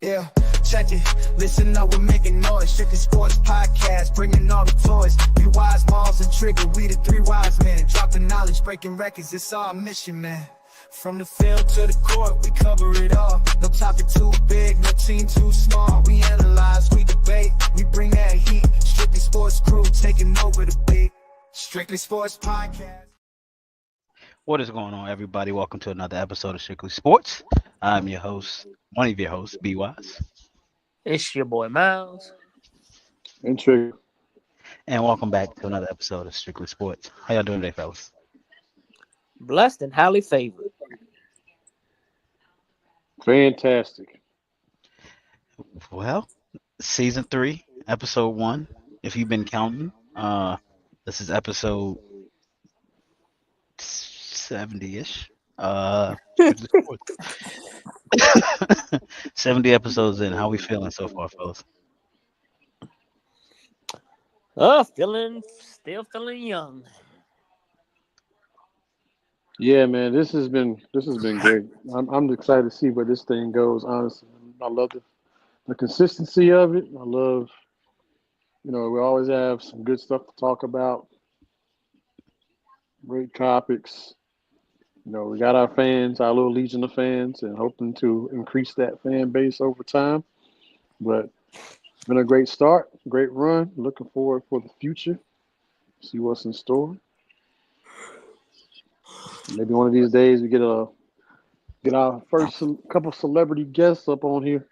Yeah, check it. Listen up, we're making noise. Strictly Sports Podcast, bringing all the toys. We wise, Malls, and Trigger. We the three wise men. Dropping knowledge, breaking records. It's our mission, man. From the field to the court, we cover it all. No topic too big, no team too small. We analyze, we debate, we bring that heat. Strictly Sports crew taking over the beat. Strictly Sports Podcast. What is going on, everybody? Welcome to another episode of Strictly Sports. I'm your host, one of your hosts, B Wise, It's your boy Miles. And Trigger. and welcome back to another episode of Strictly Sports. How y'all doing today, fellas? Blessed and highly favored. Fantastic. Well, season 3, episode 1. If you've been counting, this is episode 70-ish. Strictly Sports. 70 episodes in. How we feeling so far, fellas? Still feeling young. Yeah, man, this has been great. I'm excited to see where this thing goes. Honestly, I love the consistency of it. I love, we always have some good stuff to talk about. Great topics. We got our fans, our little legion of fans, and hoping to increase that fan base over time. But it's been a great start, great run. Looking forward for the future. See what's in store. Maybe one of these days we get our first couple celebrity guests up on here.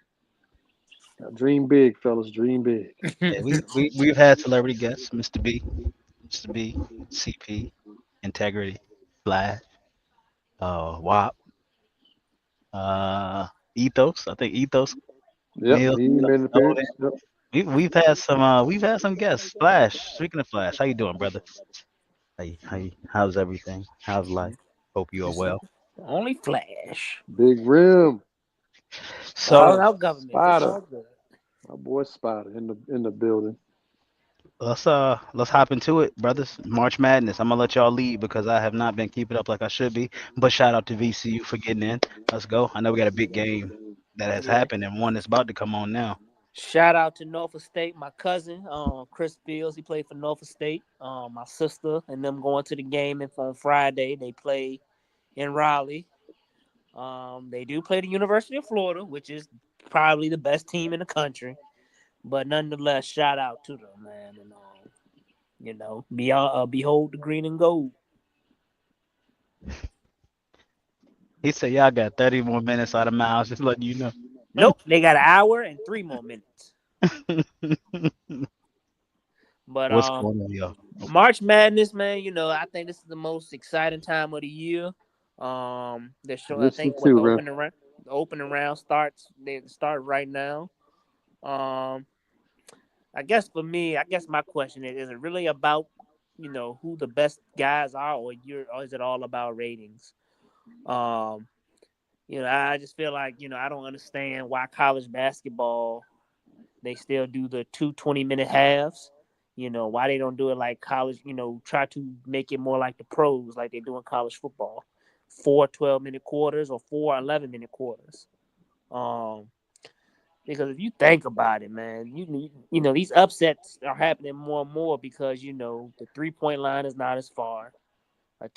Dream big, fellas. Dream big. Yeah, we've had celebrity guests, Mr. B, CP, Integrity, Flash, WAP, Ethos. I think Ethos. Yep, Neil, he made an appearance. Yep. We've had some guests. Flash. Speaking of Flash, how you doing, brother? How's everything? How's life? Hope you are well. Only Flash. Big Rim. All So our government. It's Spider. all good. My boy Spider in the building. let's hop into it, brothers. March Madness. I'm gonna let y'all lead because I have not been keeping up like I should be. But shout out to VCU for getting in. Let's go. I know we got a big game that has Yeah. happened and one that's about to come on now. Shout out to Norfolk State, my cousin, Chris Fields. He played for Norfolk State. My sister and them going to the game on Friday. They play in Raleigh. They do play the University of Florida, which is probably the best team in the country. But nonetheless, shout out to them, man. And behold the green and gold. He said, "Y'all got 30 more minutes out of Miles." Just letting you know. Nope, they got an hour and 3 more minutes. But What's going on, y'all? March Madness, man. I think this is the most exciting time of the year. They're showing. I This think is what too, the bro. opening round starts. They start right now. I guess for me, my question is it really about who the best guys are, or is it all about ratings? I just feel like I don't understand why college basketball they still do the 20-minute halves. Why they don't do it like college. Try to make it more like the pros, like they do in college football. 4 12-minute quarters or 4 11-minute quarters. Because if you think about it, man, these upsets are happening more and more because the 3-point line is not as far. A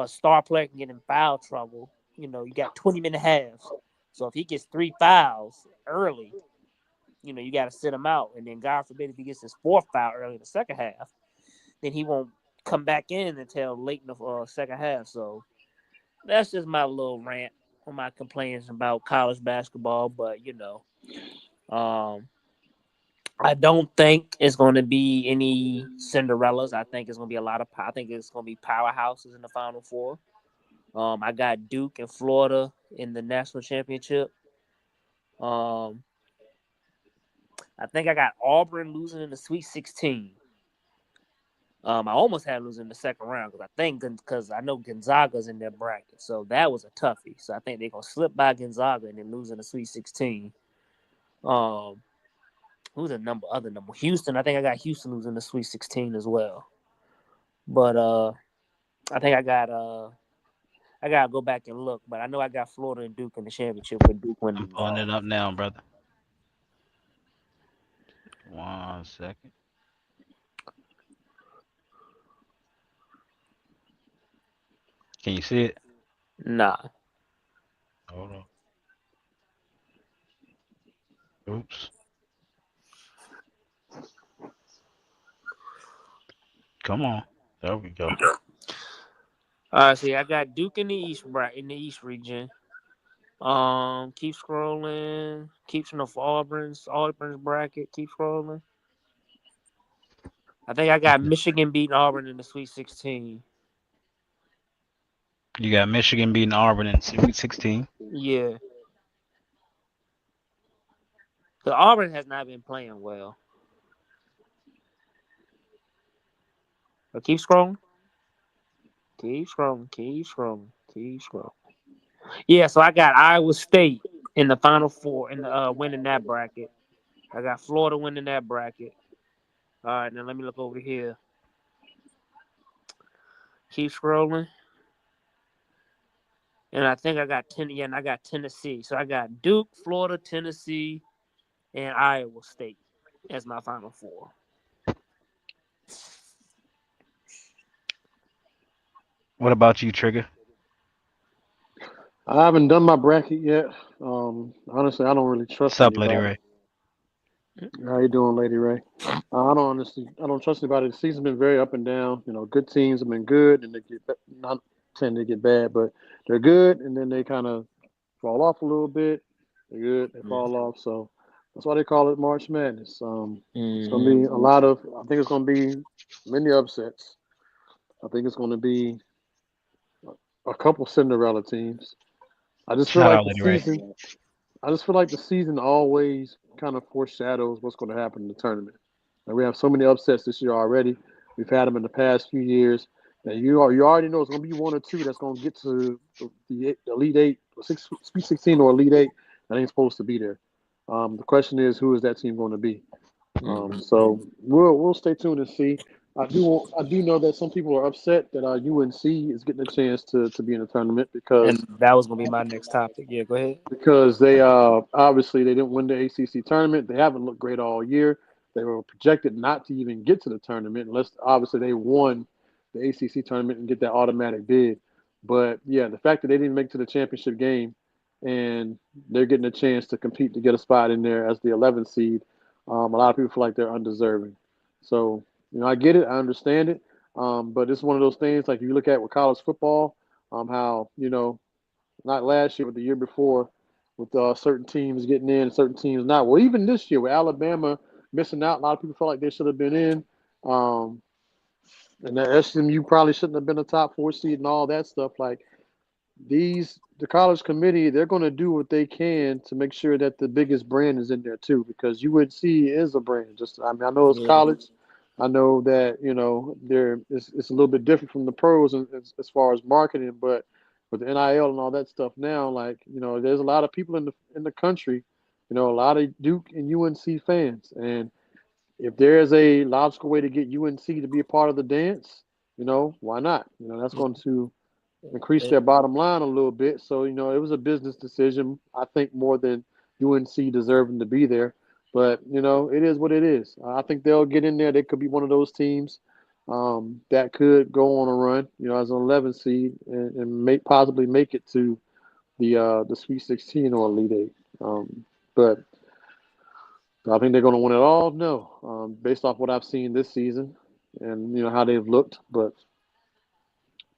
star player can get in foul trouble. You got 20-minute halves. So if he gets 3 fouls early, you got to sit him out. And then God forbid if he gets his 4th foul early in the second half, then he won't come back in until late in the second half. So that's just my little rant on my complaints about college basketball. But I don't think it's going to be any Cinderellas. I think it's going to be I think it's going to be powerhouses in the Final Four. I got Duke and Florida in the national championship. I think I got Auburn losing in the Sweet 16. I almost had losing in the second round because I know Gonzaga's in their bracket, so that was a toughie. So I think they're gonna slip by Gonzaga and then lose in the Sweet 16. Who's the other number? Houston. I think I got Houston losing the Sweet 16 as well. But I think I gotta go back and look. But I know I got Florida and Duke in the championship with Duke winning. I'm pulling it up now, brother. 1 second. Can you see it? Nah. Hold on. Oops. Come on. There we go. See, I got Duke in the in the East region. Keep scrolling. Keeps enough Auburn's bracket. Keep scrolling. I think I got Michigan beating Auburn in the Sweet 16. You got Michigan beating Auburn in Sweet 16. Yeah, the Auburn has not been playing well. But keep scrolling. Keep scrolling. Keep scrolling. Keep scrolling. Yeah, so I got Iowa State in the Final Four in the winning that bracket. I got Florida winning that bracket. All right, now let me look over here. Keep scrolling. And I think I got and I got Tennessee. So I got Duke, Florida, Tennessee, and Iowa State as my Final Four. What about you, Trigger? I haven't done my bracket yet. Honestly, I don't really What's trust up, Lady anybody. Ray? How you doing, Lady Ray? I don't trust anybody. The season's been very up and down. You know, good teams have been good, and they not tend to get bad, but they're good, and then they kind of fall off a little bit. They're good, they fall off. So that's why they call it March Madness. It's going to be a lot of. I think it's going to be many upsets. I think it's going to be a couple Cinderella teams. I just feel Shout like out, the Lady Ray. season. I just feel like the season always kind of foreshadows what's going to happen in the tournament. Like we have so many upsets this year already. We've had them in the past few years. And you already know it's going to be one or two that's going to get to the Elite Eight, Sweet 16 or Elite Eight that ain't supposed to be there. The question is, who is that team going to be? So we'll stay tuned and see. I do know that some people are upset that UNC is getting a chance to be in the tournament And that was gonna be my next topic. Yeah, go ahead. because they obviously they didn't win the ACC tournament. They haven't looked great all year. They were projected not to even get to the tournament unless obviously they won the ACC tournament and get that automatic bid. But yeah, the fact that they didn't make it to the championship game and they're getting a chance to compete to get a spot in there as the 11th seed, a lot of people feel like they're undeserving. So I get it, I understand it, but it's one of those things like you look at with college football, how not last year, but the year before, with certain teams getting in and certain teams not. Well, even this year with Alabama missing out, a lot of people felt like they should have been in. Um, and the SMU probably shouldn't have been a top four seed and all that stuff. Like the college committee, they're going to do what they can to make sure that the biggest brand is in there too, because UNC is a brand. I know it's Yeah. college. I know that it's a little bit different from the pros as far as marketing, but with the NIL and all that stuff now, like there's a lot of people in the country, a lot of Duke and UNC fans, and if there is a logical way to get UNC to be a part of the dance, why not? That's going to increase their bottom line a little bit. So, it was a business decision, I think, more than UNC deserving to be there. But, it is what it is. I think they'll get in there. They could be one of those teams that could go on a run, as an 11 seed and possibly make it to the Sweet 16 or Elite Eight. But I think they're going to win it all. No, based off what I've seen this season and, how they've looked. But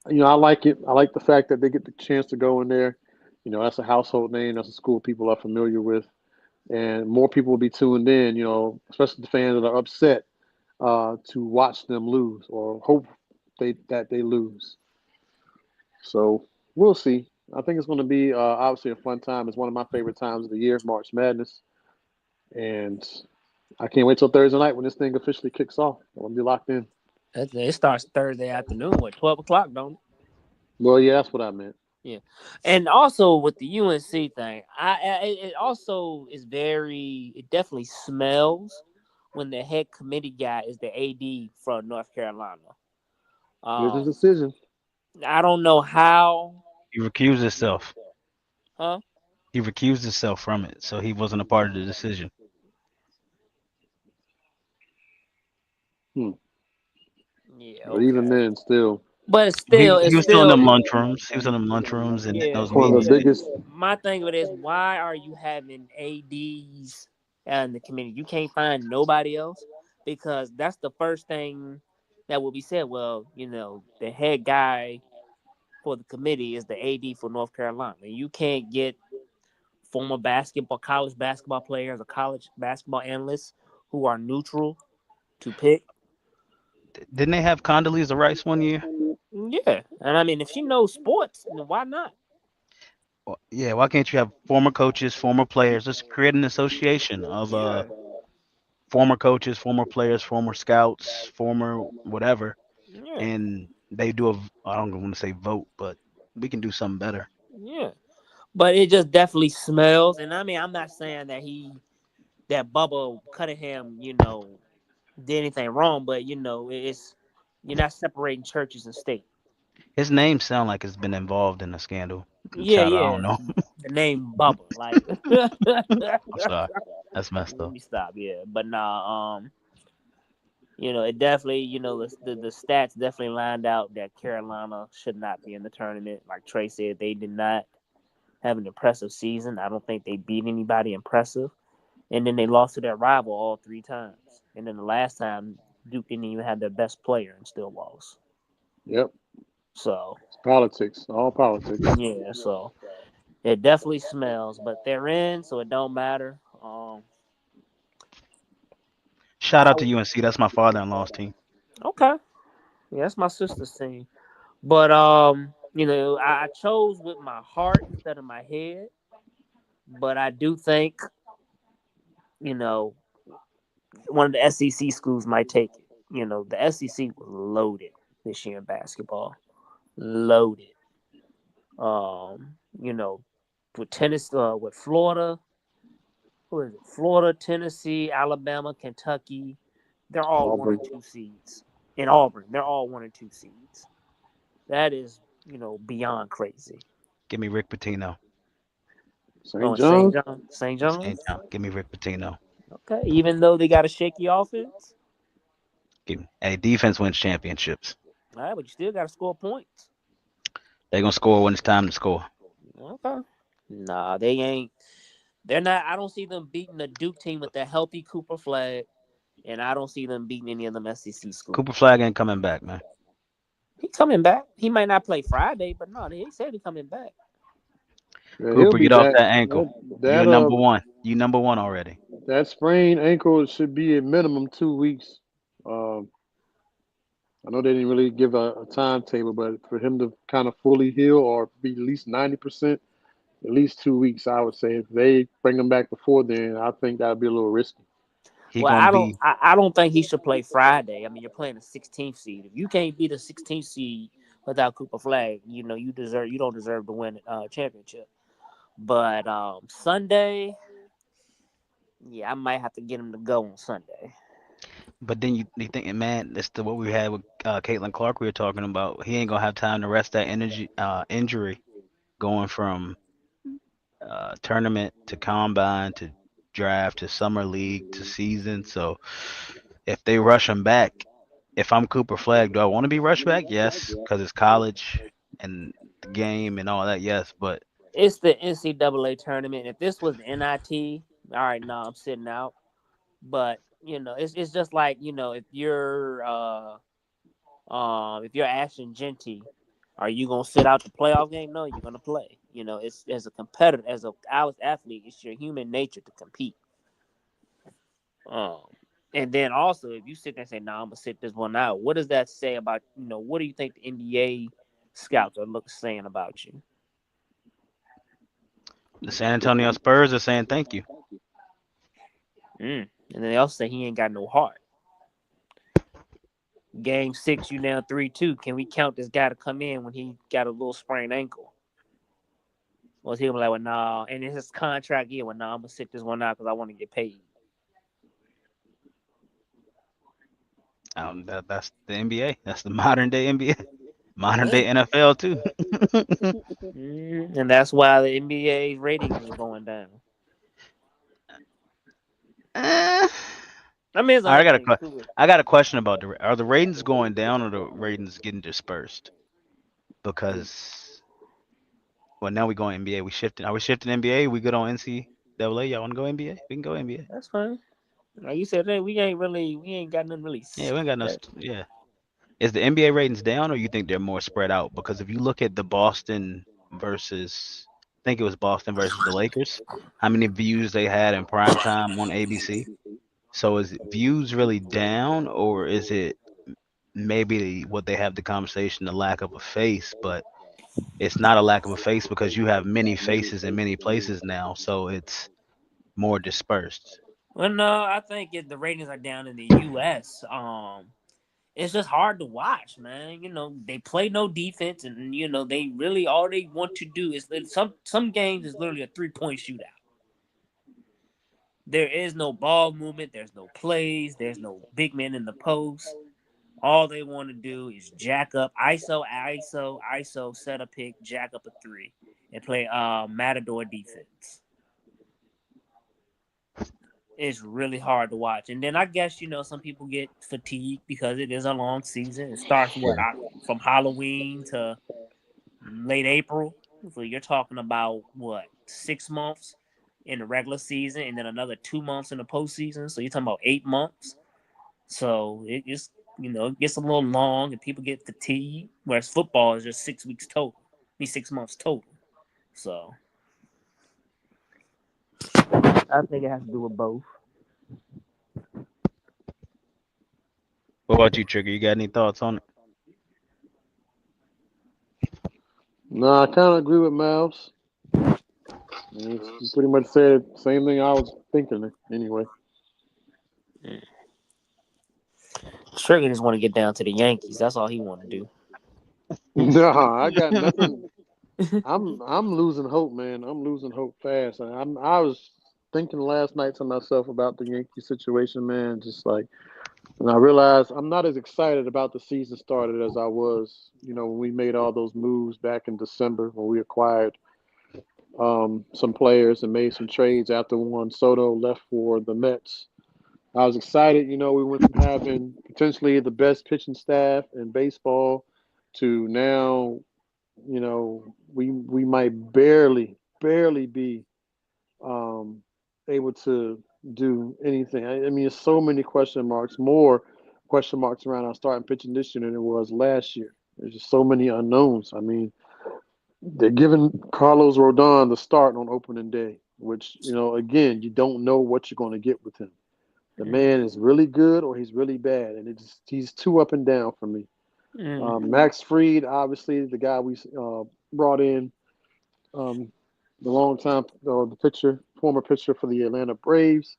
I like it. I like the fact that they get the chance to go in there. That's a household name. That's a school people are familiar with, and more people will be tuned in. Especially the fans that are upset to watch them lose or hope that they lose. So we'll see. I think it's going to be obviously a fun time. It's one of my favorite times of the year, March Madness, and I can't wait till Thursday night when this thing officially kicks off. I want to be locked in. It starts Thursday afternoon, 12 o'clock, don't it? Well, yeah, that's what I meant. Yeah, and also with the UNC thing, it also is it definitely smells when the head committee guy is the AD from North Carolina. Business Um, decision. I don't know how, He recused himself. huh? He recused himself from it, so he wasn't a part of the decision. Hmm. Yeah, But even okay. then, still, But He it's he was still in them still, lunchrooms. He was in them lunchrooms and yeah, those one of the yeah. meetings. biggest. My thing with it is, why are you having ads in the committee? You can't find nobody else, because that's the first thing that will be said. Well, the head guy for the committee is the AD for North Carolina. You can't get former college basketball players, or college basketball analysts who are neutral to pick. Didn't they have Condoleezza Rice one year? Yeah, and I mean, if she knows sports, then why not? Yeah, why can't you have former coaches, former players? Let's create an association of Yeah, former coaches, former players, former scouts, former whatever, yeah, and they do a I don't want to say vote, but we can do something better. yeah. But it just definitely smells. And I mean, I'm not saying that Bubba Cunningham, did anything wrong, but it's you're not separating churches and state. His name sound like it's been involved in a scandal. Yeah, Child, I yeah. don't know. The name Bubba, like, let I'm sorry. That's messed up. me stop. Yeah, but nah. It definitely, the stats definitely lined out that Carolina should not be in the tournament. Like Trey said, they did not have an impressive season. I don't think they beat anybody impressive. And then they lost to their rival all three times. And then the last time, Duke didn't even have their best player and still lost. Yep, So it's politics, all politics. yeah, so it definitely smells, but they're in, so it don't matter. Shout I out to UNC. That's my father-in-law's team. Okay, yeah, that's my sister's team. But I chose with my heart instead of my head. But I do think you know one of the SEC schools might take it. The SEC was loaded this year in basketball, loaded. With tennis, with Florida, who is it? Florida, Tennessee, Alabama, Kentucky. They're all one or Auburn, two seeds. In Auburn, they're all one or two seeds. That is, beyond crazy. Give me Rick Pitino. Oh, St. and St. John's. John, St. John's. St. John. Give me Rick Pitino. Okay, even though they got a shaky offense, Give me. Hey, defense wins championships. all right, but you still got to score points. They're gonna score when it's time to score. Okay. Nah, they ain't. They're not. I don't see them beating the Duke team with the healthy Cooper Flag, and I don't see them beating any of them SEC Cooper schools. Flag ain't coming back, man. He coming back. He might not play Friday, but no, he said he coming back. Yeah, he'll Cooper, be get off back. that ankle. You're number one. You number one already. That sprained ankle should be a minimum 2 weeks. Um, I know they didn't really give a timetable, but for him to kind of fully heal or be at least 90%, at least 2 weeks, I would say. If they bring him back before then, I think that'd be a little risky. He Well, gonna be. I don't think he should play Friday. I mean, you're playing a 16th seed. If you can't beat a 16th seed without Cooper Flag, you don't deserve to win a championship. But Sunday, yeah, I might have to get him to go on Sunday. But then you think, man, that's what we had with Caitlin Clark. We were talking about. He ain't gonna have time to rest that injury going from tournament to combine to draft to summer league to season. So if they rush him back, if I'm Cooper Flag, do I want to be rushed back? Yes, because it's college and the game and all that. Yes, but It's the NCAA tournament. If this was the NIT, all right, no, I'm sitting out. But it's just like if you're Ashton Genty, are you gonna sit out the playoff game? No, you're gonna play. It's as a competitor, as a college athlete, it's your human nature to compete. Um, and then also, if you sit there and say, "No, I'm gonna sit this one out," what does that say about What do you think the NBA scouts are saying about you? the San Antonio Spurs are saying thank you. And then they also say he ain't got no heart. Game 6, you down 3-2. Can we count this guy to come in when he got a little sprained ankle? Was he like, well, nah, and it's his contract year. Well, nah, I'm gonna sit this one out because I want to get paid. That's the NBA. That's the modern day NBA, modern Yeah. day NFL too. And that's why the NBA's ratings is going down. Eh, I mean, it's I got unnamed. Cool. I got a question about are the ratings going down or the ratings getting dispersed? Because well, now we going NBA. We shifting. Are we shifting NBA? We good on NCAA? Y'all want to go NBA? We can go NBA. That's fine. Like you said, we ain't got nothing really. Yeah, we ain't got no. That, Yeah. Is the NBA ratings down, or you think they're more spread out? Because if you look at the Boston versus, I think it was Boston versus the Lakers, how many views they had in prime time on ABC? So is views really down, or is it maybe what they have the conversation, the lack of a face? But it's not a lack of a face because you have many faces in many places now, so it's more dispersed. well, no, I think the ratings are down in the U.S. It's just hard to watch, man. They play no defense, and they really all they want to do is some games is literally a 3-point shootout. There is no ball movement. There's no plays. There's no big men in the post. All they want to do is jack up ISO, ISO, ISO, set a pick, jack up a three, and play matador defense. It's really hard to watch. And then I guess, some people get fatigued because it is a long season. It starts from Halloween to late April. So you're talking about 6 months in the regular season and then another 2 months in the postseason. So you're talking about 8 months. So it just, it gets a little long and people get fatigued. Whereas football is just 6 weeks total. 6 months total. So I think it has to do with both. What about you, Trigger? You got any thoughts on it? No, I kind of agree with Miles. He pretty much said the same thing I was thinking anyway. Trigger just want to get down to the Yankees. That's all he want to do. No, I got nothing. I'm losing hope, man. I'm losing hope fast. I was thinking last night to myself about the Yankee situation, man. Just like, and I realized I'm not as excited about the season started as I was, when we made all those moves back in December when we acquired some players and made some trades after Juan Soto left for the Mets. I was excited, we went from having potentially the best pitching staff in baseball to now, we might barely be able to do anything. I mean, there's so many more question marks around our starting pitching this year than it was last year. There's just so many unknowns. I mean, they're giving Carlos Rodon the start on opening day, which, again, you don't know what you're going to get with him. The man is really good or he's really bad, and he's too up and down for me. Max Fried, obviously, the guy we brought in, the former pitcher for the Atlanta Braves.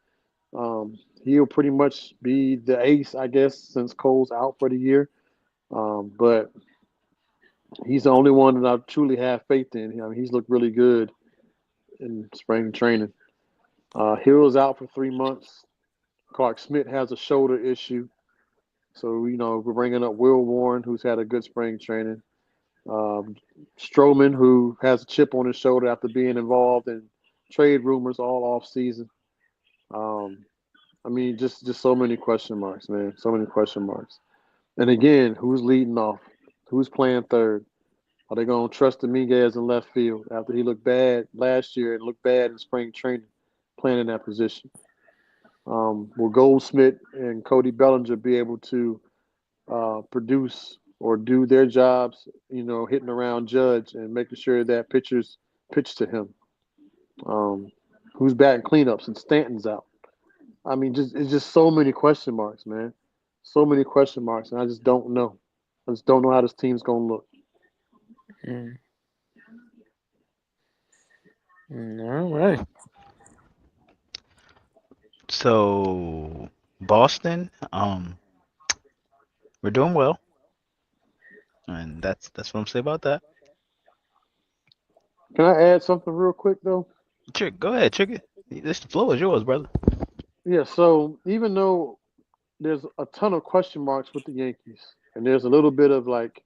He'll pretty much be the ace, I guess, since Cole's out for the year. But he's the only one that I truly have faith in. I mean, he's looked really good in spring training. Hill's out for 3 months. Clark Smith has a shoulder issue. So, we're bringing up Will Warren, who's had a good spring training. Stroman, who has a chip on his shoulder after being involved in trade rumors all off season. I mean, just so many question marks, man. So many question marks. And again, who's leading off? Who's playing third? Are they going to trust Dominguez in left field after he looked bad last year and looked bad in spring training, playing in that position? Will Goldsmith and Cody Bellinger be able to produce or do their jobs, hitting around Judge and making sure that pitchers pitch to him? Who's batting cleanups and Stanton's out? I mean, it's just so many question marks, man. So many question marks, and I just don't know. I just don't know how this team's going to look. All right. So Boston, we're doing well, and that's what I'm saying about that. Can I add something real quick, though? Chick, go ahead, Chick. The floor is yours, brother. Yeah, so even though there's a ton of question marks with the Yankees, and there's a little bit of like,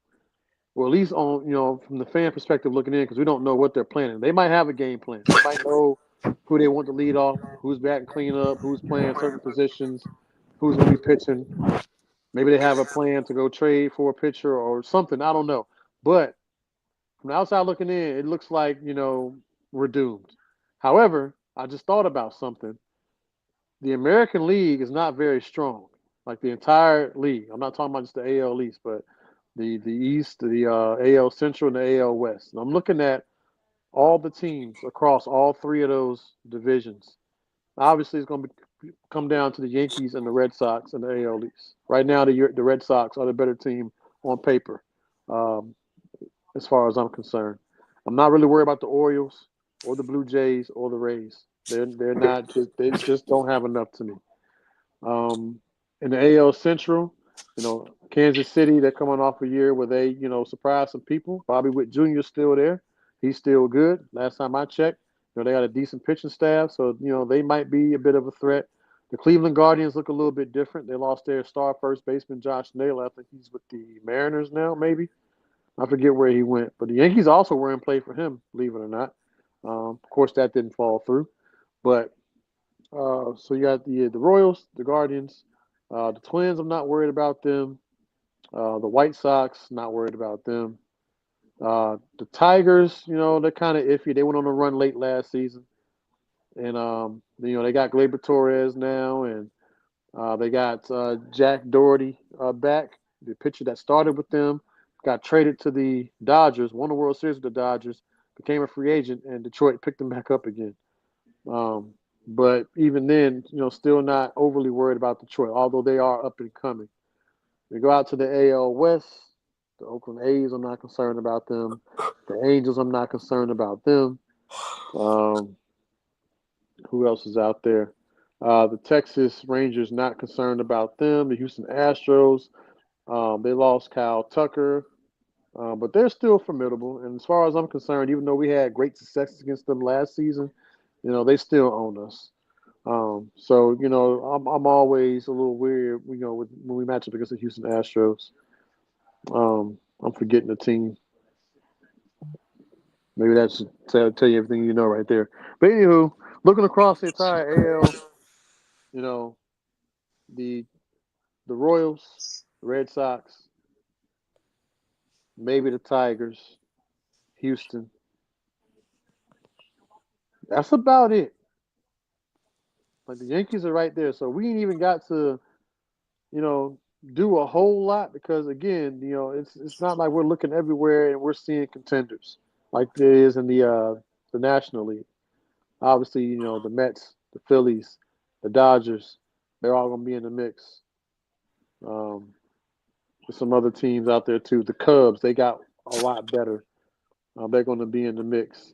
well, at least on, from the fan perspective looking in, because we don't know what they're planning. They might have a game plan. They might know who they want to lead off, who's batting cleanup, who's playing certain positions. who's going to be pitching. Maybe they have a plan to go trade for a pitcher or something. I don't know. But from the outside looking in, it looks like, we're doomed. However, I just thought about something. The American League is not very strong. Like the entire league. I'm not talking about just the AL East, but the East, the AL Central, and the AL West. And I'm looking at all the teams across all three of those divisions. Obviously, it's going to come down to the Yankees and the Red Sox and the AL East. Right now, the Red Sox are the better team on paper, um, as far as I'm concerned. I'm not really worried about the Orioles or the Blue Jays or the Rays. They're not just they just don't have enough to me. In the AL Central, Kansas City, they're coming off a year where they, surprised some people. Bobby Witt Jr. is still there. He's still good. Last time I checked, they got a decent pitching staff, so, they might be a bit of a threat. The Cleveland Guardians look a little bit different. They lost their star first baseman, Josh Naylor. I think he's with the Mariners now, maybe. I forget where he went. But the Yankees also were in play for him, believe it or not. Of course, that didn't fall through. But so you got the Royals, the Guardians, the Twins. I'm not worried about them. The White Sox, not worried about them. The Tigers, they're kind of iffy. They went on a run late last season, and they got Gleyber Torres now, and they got Jack Doherty back, the pitcher that started with them, got traded to the Dodgers, won the World Series with the Dodgers, became a free agent, and Detroit picked him back up again. But even then, still not overly worried about Detroit, although they are up and coming. We go out to the AL West. The Oakland A's, I'm not concerned about them. The Angels, I'm not concerned about them. Who else is out there? The Texas Rangers, not concerned about them. The Houston Astros, they lost Kyle Tucker, but they're still formidable. And as far as I'm concerned, even though we had great success against them last season, they still own us. So I'm always a little weird, when we match up against the Houston Astros. I'm forgetting the team. Maybe that should tell you everything you know right there. But anywho, looking across the entire AL, the Royals, the Red Sox, maybe the Tigers, Houston. That's about it. Like the Yankees are right there, so we ain't even got to, do a whole lot because again, it's not like we're looking everywhere and we're seeing contenders like there is in the National League. Obviously, the Mets, the Phillies, the Dodgers, they're all gonna be in the mix. There's some other teams out there too. The Cubs, they got a lot better. They're gonna be in the mix.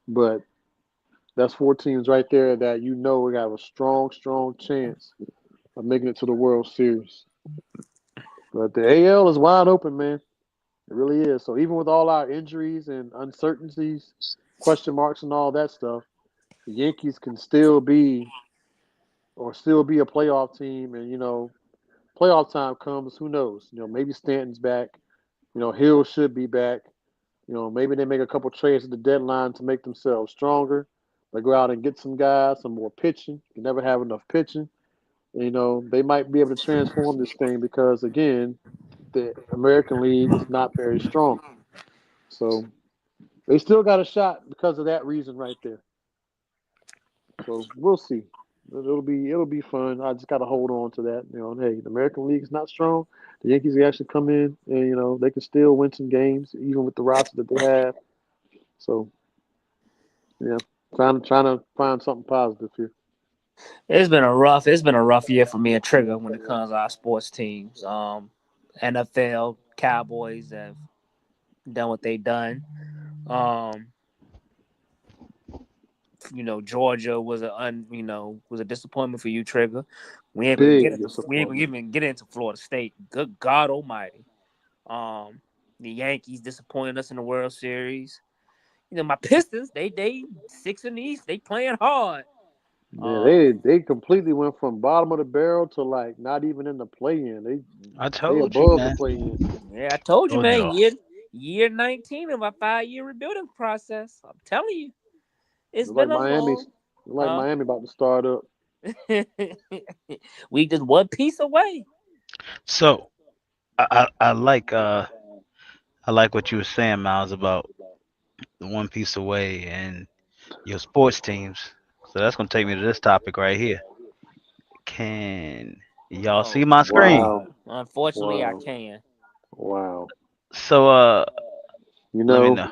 But that's 4 teams right there that we have a strong, strong chance of making it to the World Series. But the AL is wide open, man. It really is. So even with all our injuries and uncertainties, question marks and all that stuff, the Yankees can still be a playoff team. And, playoff time comes, who knows? Maybe Stanton's back. Hill should be back. Maybe they make a couple trades at the deadline to make themselves stronger. They go out and get some guys, some more pitching. You never have enough pitching. They might be able to transform this thing because, again, the American League is not very strong. So they still got a shot because of that reason right there. So we'll see. It'll be fun. I just got to hold on to that. Hey, the American League is not strong. The Yankees actually come in and, they can still win some games even with the roster that they have. So, yeah, trying to find something positive here. It's been a rough year for me and Trigger when it comes to our sports teams. NFL, Cowboys have done what they've done. Georgia was a disappointment for you, Trigger. We ain't even get into Florida State. Good God Almighty. The Yankees disappointed us in the World Series. My Pistons, they 6 in the East. They playing hard. Yeah, they completely went from bottom of the barrel to like not even in the play-in. I They told you, above man. the play-in. Yeah, I told you, man. you. Year 19 of our 5-year rebuilding process. I'm telling you, it's Look been like a long. Miami about to start up. We just one piece away. So I like what you were saying, Miles, about the one piece away and your sports teams. So that's gonna take me to this topic right here. Can y'all see Oh my screen? Wow. God! Unfortunately, I Wow. can. Wow. So You let me know, know.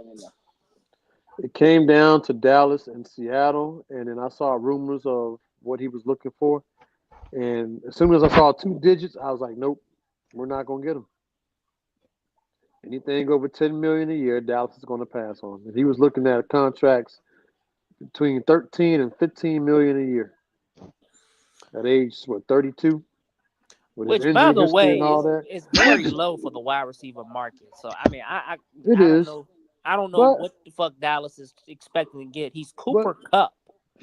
it came down to Dallas and Seattle, and then I saw rumors of what he was looking for. And as soon as I saw 2 digits, I was like, nope, we're not gonna get him. Anything over 10 million a year, Dallas is going to pass on. And he was looking at contracts between 13 and 15 million a year. At age what 32, with his Which, by injury the history and way, all is that. is very low for the wide receiver market. So I mean, It I don't is, know. I don't know but what the fuck Dallas is expecting to get. He's but Cooper Cup.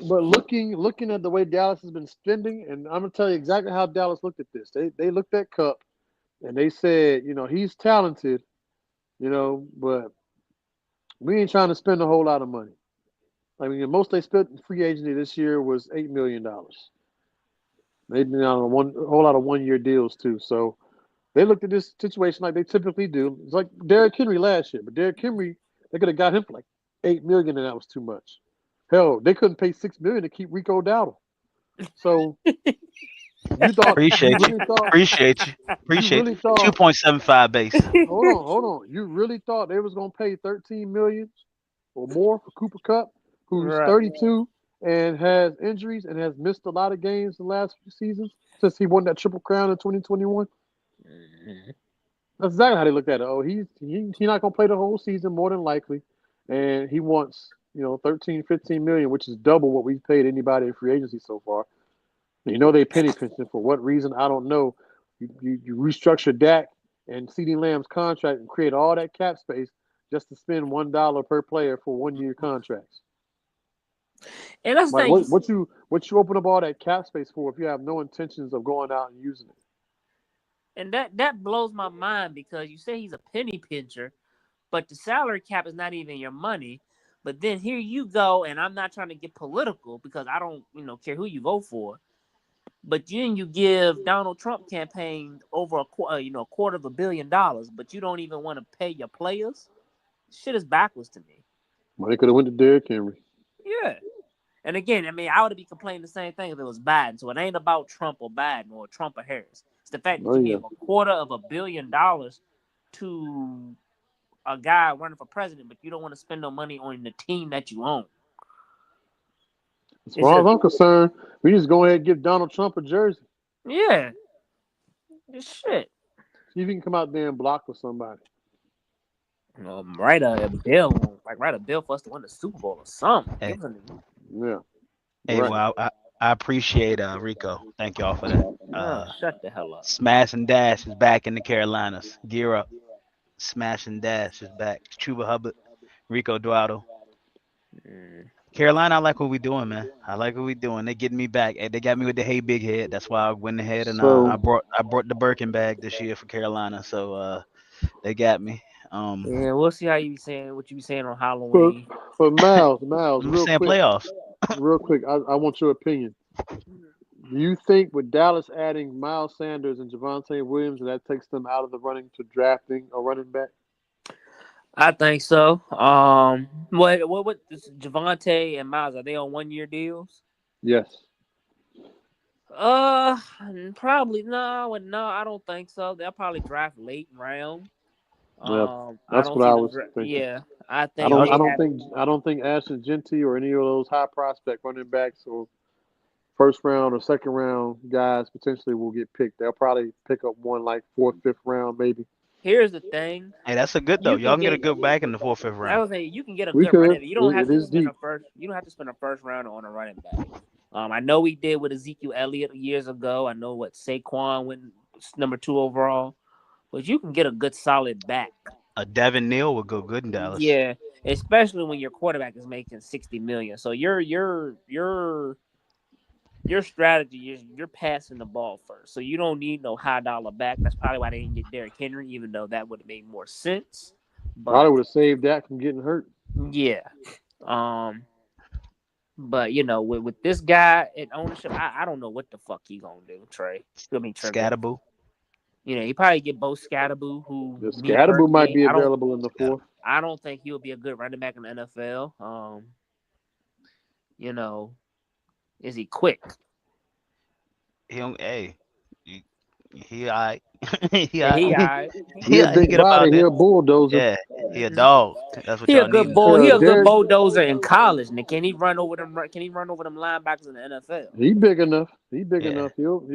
but looking at the way Dallas has been spending, and I'm gonna tell you exactly how Dallas looked at this. They looked at Cup and they said, he's talented, but we ain't trying to spend a whole lot of money. I mean, the most they spent in free agency this year was $8 million. They've been on a whole lot of 1 year deals too. So they looked at this situation like they typically do. It's like Derrick Henry last year, but Derrick Henry, they could have got him for like 8 million, and that was too much. Hell, they couldn't pay 6 million to keep Rico Dowdle. So you Appreciate you. really thought Appreciate you. you Appreciate really thought 2.75 base. hold on. You really thought they was gonna pay 13 million or more for Cooper Cup, who's Right. 32 and has injuries and has missed a lot of games the last few seasons since he won that triple crown in 2021. Mhm. That's exactly how they looked at it. Oh, he's not gonna play the whole season more than likely, and he wants 13, 15 million, which is double what we've paid anybody in free agency so far. They penny pinching for what reason I don't know. You restructure Dak and CeeDee Lamb's contract and create all that cap space just to spend $1 per player for 1 year contracts. And that's the Like thing. what you open up all that cap space for if you have no intentions of going out and using it? And that blows my mind because you say he's a penny pincher, but the salary cap is not even your money. But then here you go, and I'm not trying to get political because I don't, care who you vote for. But then you give Donald Trump campaign over $250 million, but you don't even want to pay your players. Shit is backwards to me. Well, they could have went to Derrick Henry. Yeah. And again, I mean, I would be complaining the same thing if it was Biden. So it ain't about Trump or Biden or Trump or Harris. It's the fact that Oh you yeah. give $250 million to a guy running for president, but you don't want to spend no money on the team that you own. As It's far as just, I'm concerned, we just go ahead and give Donald Trump a jersey. yeah, it's shit. See if he can come out there and block for somebody. Write a bill, write a bill for us to win the Super Bowl or something. Hey, Give us Yeah. hey, Right. well, I appreciate Rico. Thank y'all for that. shut the hell up. Smash and Dash is back in the Carolinas. Gear up. Smash and Dash is back. Chuba Hubbard, Rico Duado. Mm. Carolina, I like what we doing, man. I like what we doing. They getting me back. They got me with the hey big head. That's why I went ahead and I So brought the Birkin bag this year for Carolina. So they got me. Yeah, we'll see how you be saying what you be saying on for Halloween. for Miles, I'm saying playoffs. real quick. I want your opinion. Do you think with Dallas adding Miles Sanders and Javonte Williams, that takes them out of the running to drafting a running back? I think so. What Javante and Miles, are they on 1 year deals? Yes. Uh, Probably no. I don't think so. They'll probably draft late round. Yeah. I That's don't what see I them. was thinking. Yeah, I I think don't. Y'all, they I don't have. think. I don't think Ashton Genty or any of those high prospect running backs or first round or second round guys potentially will get picked. They'll probably pick up one like fourth, fifth round, maybe. Here's the thing: hey, that's a good though. you Y'all can can get get. a good back in the fourth, fifth I round. would say you can get a We good could. running. You don't have It to is spend a deep. first. You don't have to spend a first round on a running back. I know we did with Ezekiel Elliott years ago. I know what Saquon went number 2 overall, but you can get a good solid back. A Devin Neal would go good in Dallas. Yeah, especially when your quarterback is making 60 million. So your strategy is you're passing the ball first. So you don't need no high dollar back. That's probably why they didn't get Derrick Henry, even though that would have made more sense. Probably But would have saved that from getting hurt. yeah. Um But with this guy at ownership, I don't know what the fuck he gonna do, Trey. I mean, Trevor. Scatterboo. He probably get Bo Scatterboo, who The me Scatterboo might personally, be available in the fourth. I don't think he'll be a good running back in the NFL. Is he quick? He don't. Hey, he alright. he Yeah, he alright. alright. He a He big get up out body. He there. a bulldozer. Yeah, he a dog. That's what He a y'all good need. bull. He a good Derek, bulldozer in college. And can he run over them? Can he run over them linebackers in the NFL? he big enough. He big Yeah. enough. They'll get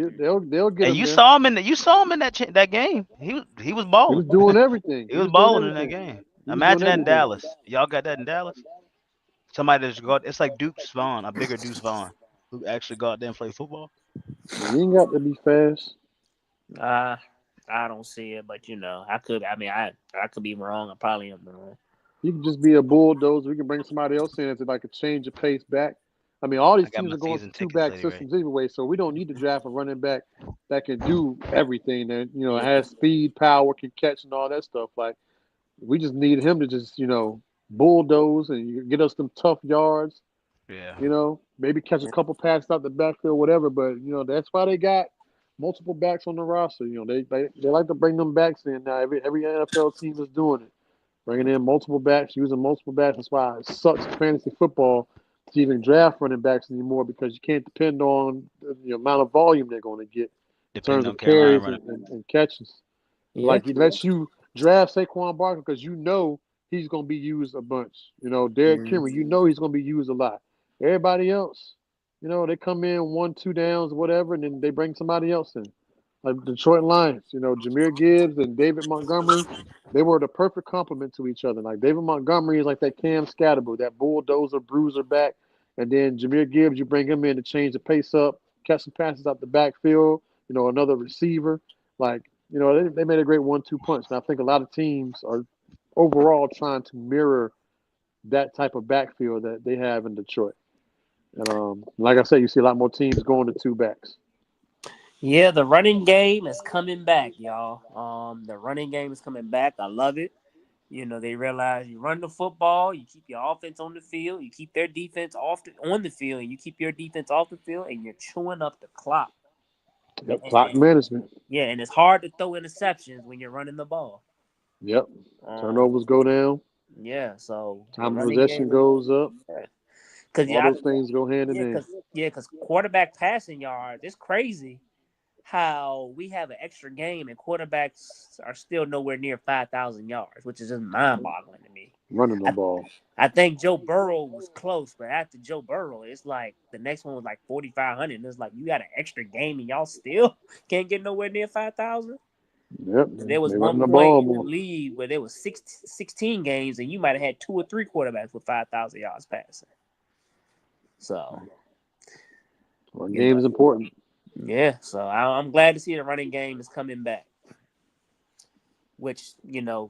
And him you there. saw him in that game. He was He balling. was doing everything. He was balling in that game. He was doing Imagine that in everything. Dallas. Y'all got that in Dallas. Somebody that's got it's like Deuce Vaughn, a bigger Deuce Vaughn, who actually go out there and play football. He ain't got to be fast. I don't see it, but I could. I mean, I could be wrong. I probably am wrong. He can just be a bulldozer. We can bring somebody else in as like a change of pace back. I mean, all these I got teams my are going to season two tickets back lady ready. systems anyway, so we don't need to draft a running back that can do everything. That Yeah. has speed, power, can catch, and all that stuff. Like we just need him to just bulldoze and get us some tough yards. Yeah. Maybe catch a couple passes out the backfield, whatever. But that's why they got multiple backs on the roster. They like to bring them backs in now. Every NFL team is doing it, bringing in multiple backs, using multiple backs. That's why it sucks in fantasy football to even draft running backs anymore because you can't depend on the amount of volume they're going to get in terms Depending on of Carolina carries running. and catches. Yeah. Like it lets you draft Saquon Barkley because he's going to be used a bunch. Derrick Henry, he's going to be used a lot. Everybody else, they come in 1-2 downs, whatever, and then they bring somebody else in. Like Detroit Lions, Jahmyr Gibbs and David Montgomery, they were the perfect complement to each other. Like David Montgomery is like that Cam Scatterboo, that bulldozer, bruiser back. And then Jahmyr Gibbs, you bring him in to change the pace up, catch some passes out the backfield, another receiver. Like, they made a great 1-2 punch. And I think a lot of teams are overall trying to mirror that type of backfield that they have in Detroit. And like I said, you see a lot more teams going to two backs. Yeah, the running game is coming back, y'all. The running game is coming back. I love it. They realize you run the football, you keep your offense on the field, you keep their defense on the field, and you keep your defense off the field, and you're chewing up the clock. Yep, clock management. Yeah, and it's hard to throw interceptions when you're running the ball. Yep, turnovers go down. Yeah, so time of possession goes up. Because all those things go hand in hand. Because quarterback passing yards, it's crazy how we have an extra game and quarterbacks are still nowhere near 5,000 yards, which is just mind-boggling to me. Running the ball. I think Joe Burrow was close, but after Joe Burrow, it's like the next one was like 4,500. And it's like you got an extra game and y'all still can't get nowhere near 5,000. Yep. There was one point in the league where there was 16 games and you might have had 2 or 3 quarterbacks with 5,000 yards passing. So, game is important. Yeah, so I'm glad to see the running game is coming back, which,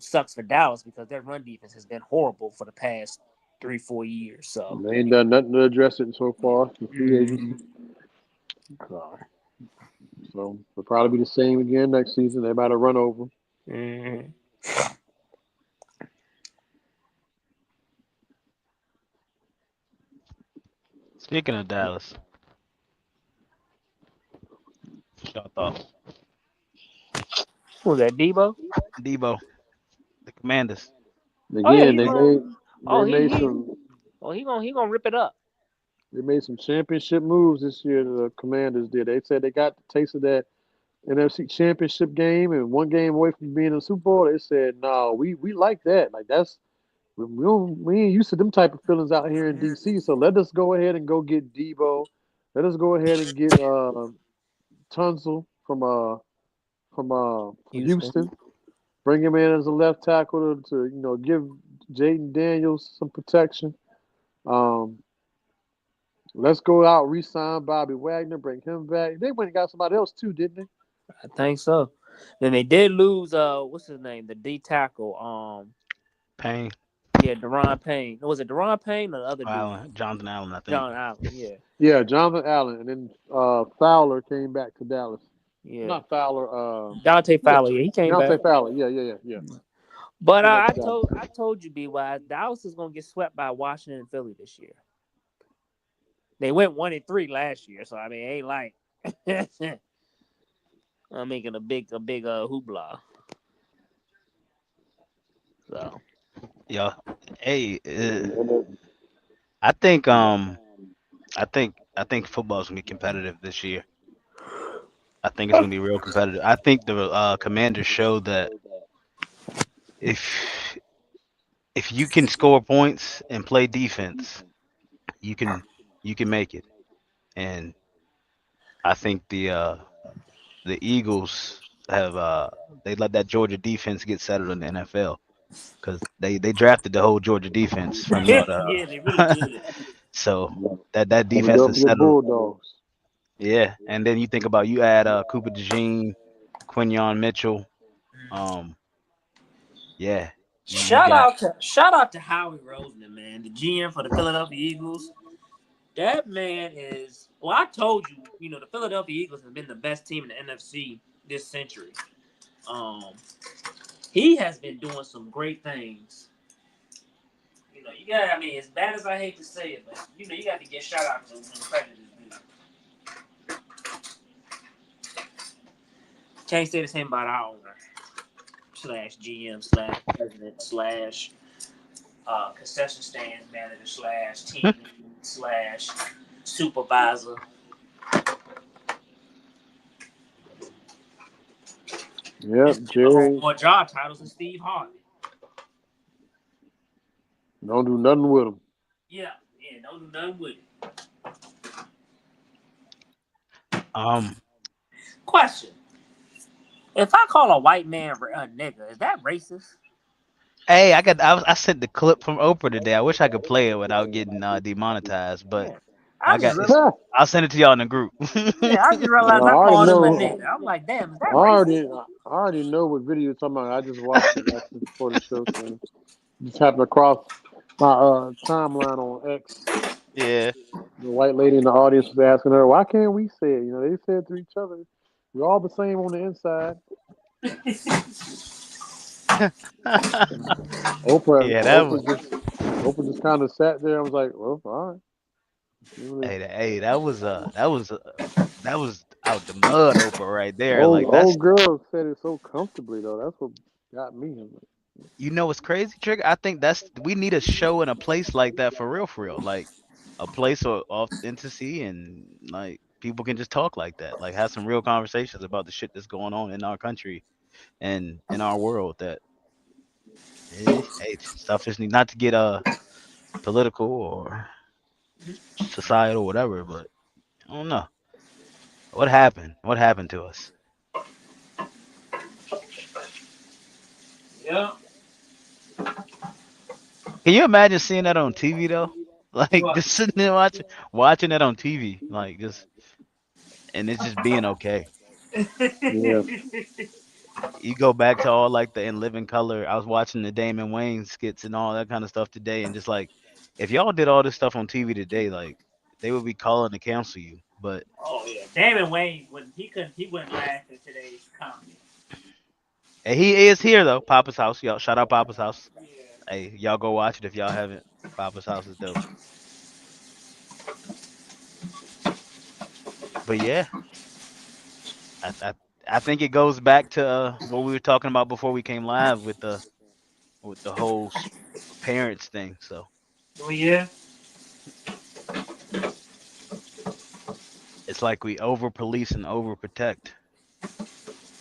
sucks for Dallas because their run defense has been horrible for the past 3-4 years. So they ain't done nothing to address it so far. So it'll probably be the same again next season. They might have run over. Mm-hmm. Speaking of Dallas, y'all thoughts? Who's that, Debo? Debo, the Commanders. Again, he gonna rip it up. They made some championship moves this year. The Commanders did. They said they got the taste of that NFC Championship game and one game away from being in the Super Bowl. They said, "No, we like that. Like we ain't used to them type of feelings out here in DC. So let us go ahead and go get Debo. Let us go ahead and get Tunsil from Houston. Bring him in as a left tackle to give Jaden Daniels some protection. Let's go out, re-sign Bobby Wagner, bring him back. They went and got somebody else too, didn't they? I think so. Then they did lose what's his name? The D tackle. Payne. Yeah, Deron Payne. Was it Deron Payne or the other dude? Jonathan Allen, I think. John Allen, yeah. Yeah, Jonathan Allen. And then Fowler came back to Dallas. Yeah. Not Fowler. Dante Fowler, yeah, he came back. Dante Fowler, yeah. But I told you, B-Wise, Dallas is gonna get swept by Washington and Philly this year. They went 1-3 last year, so I mean, it ain't like I'm making a big hoopla. So Yeah. Hey, And it, I think I think football's gonna be competitive this year. I think it's gonna be real competitive. I think the Commanders showed that if if you can score points and play defense, you can you can make it. And I think the Eagles have they let that Georgia defense get settled in the NFL because they drafted the whole Georgia defense from yeah, the they really did. so that and defense go is for your settled. Bulldogs. Yeah, and then you think about you add Cooper DeJean, Quinyon Mitchell. Um, yeah, you got Shout out to Howie Roseman, man, the GM for the Philadelphia Eagles. That man is. Well, I told you, the Philadelphia Eagles have been the best team in the NFC this century. Um, he has been doing some great things. You got. I mean, as bad as I hate to say it, but you got to get shout out to when credit is due. Can't say the same about our owner slash GM slash president slash concession stand manager slash team slash supervisor. Yep, This nigga hold Jerry. more job titles than Steve Harvey. Don't do nothing with them. Yeah, don't do nothing with it. um. Question: if I call a white man a nigga, is that racist? Hey, I sent the clip from Oprah today. I wish I could play it without getting demonetized, but Yeah. I I just got real, it's. I'll send it to y'all in the group. yeah, I just I realized I already called him a know. nigga. I'm like, damn, is I that racist? already know what video you're talking about. I just watched it actually before the show, so just happened across my timeline on X. Yeah. The white lady in the audience was asking her, "Why can't we say it?" They said to each other, "We're all the same on the inside." And Oprah, Yeah, that was. Oprah just kind of sat there and was like, "Well, all right." Really, Hey, that was out the mud, Oprah, right there. Like that's, old girl said it so comfortably though. That's what got me. I'm like, what's crazy, Trigger? I think we need a show in a place like that for real, for real. Like a place of authenticity and like people can just talk like that, like have some real conversations about the shit that's going on in our country and in our world. That hey, stuff just need not to get political or societal, whatever. But I don't know what happened. What happened to us? Yeah. Can you imagine seeing that on TV though? Like What? just sitting there watching that on TV, like just and it's just being okay. yeah, You go back to all like the In Living Color. I was watching the Damon Wayne skits and all that kind of stuff today, and just like if y'all did all this stuff on TV today, like they would be calling to cancel you. But Oh yeah, Damon Wayne when he wouldn't laugh at today's comedy. hey, he is here though, Papa's House. Y'all shout out Papa's House. Yeah. Hey, y'all go watch it if y'all haven't. Papa's House is dope. But yeah, I I, I think it goes back to what we were talking about before we came live with the whole parents thing. So Oh yeah. it's like we over police and over protect.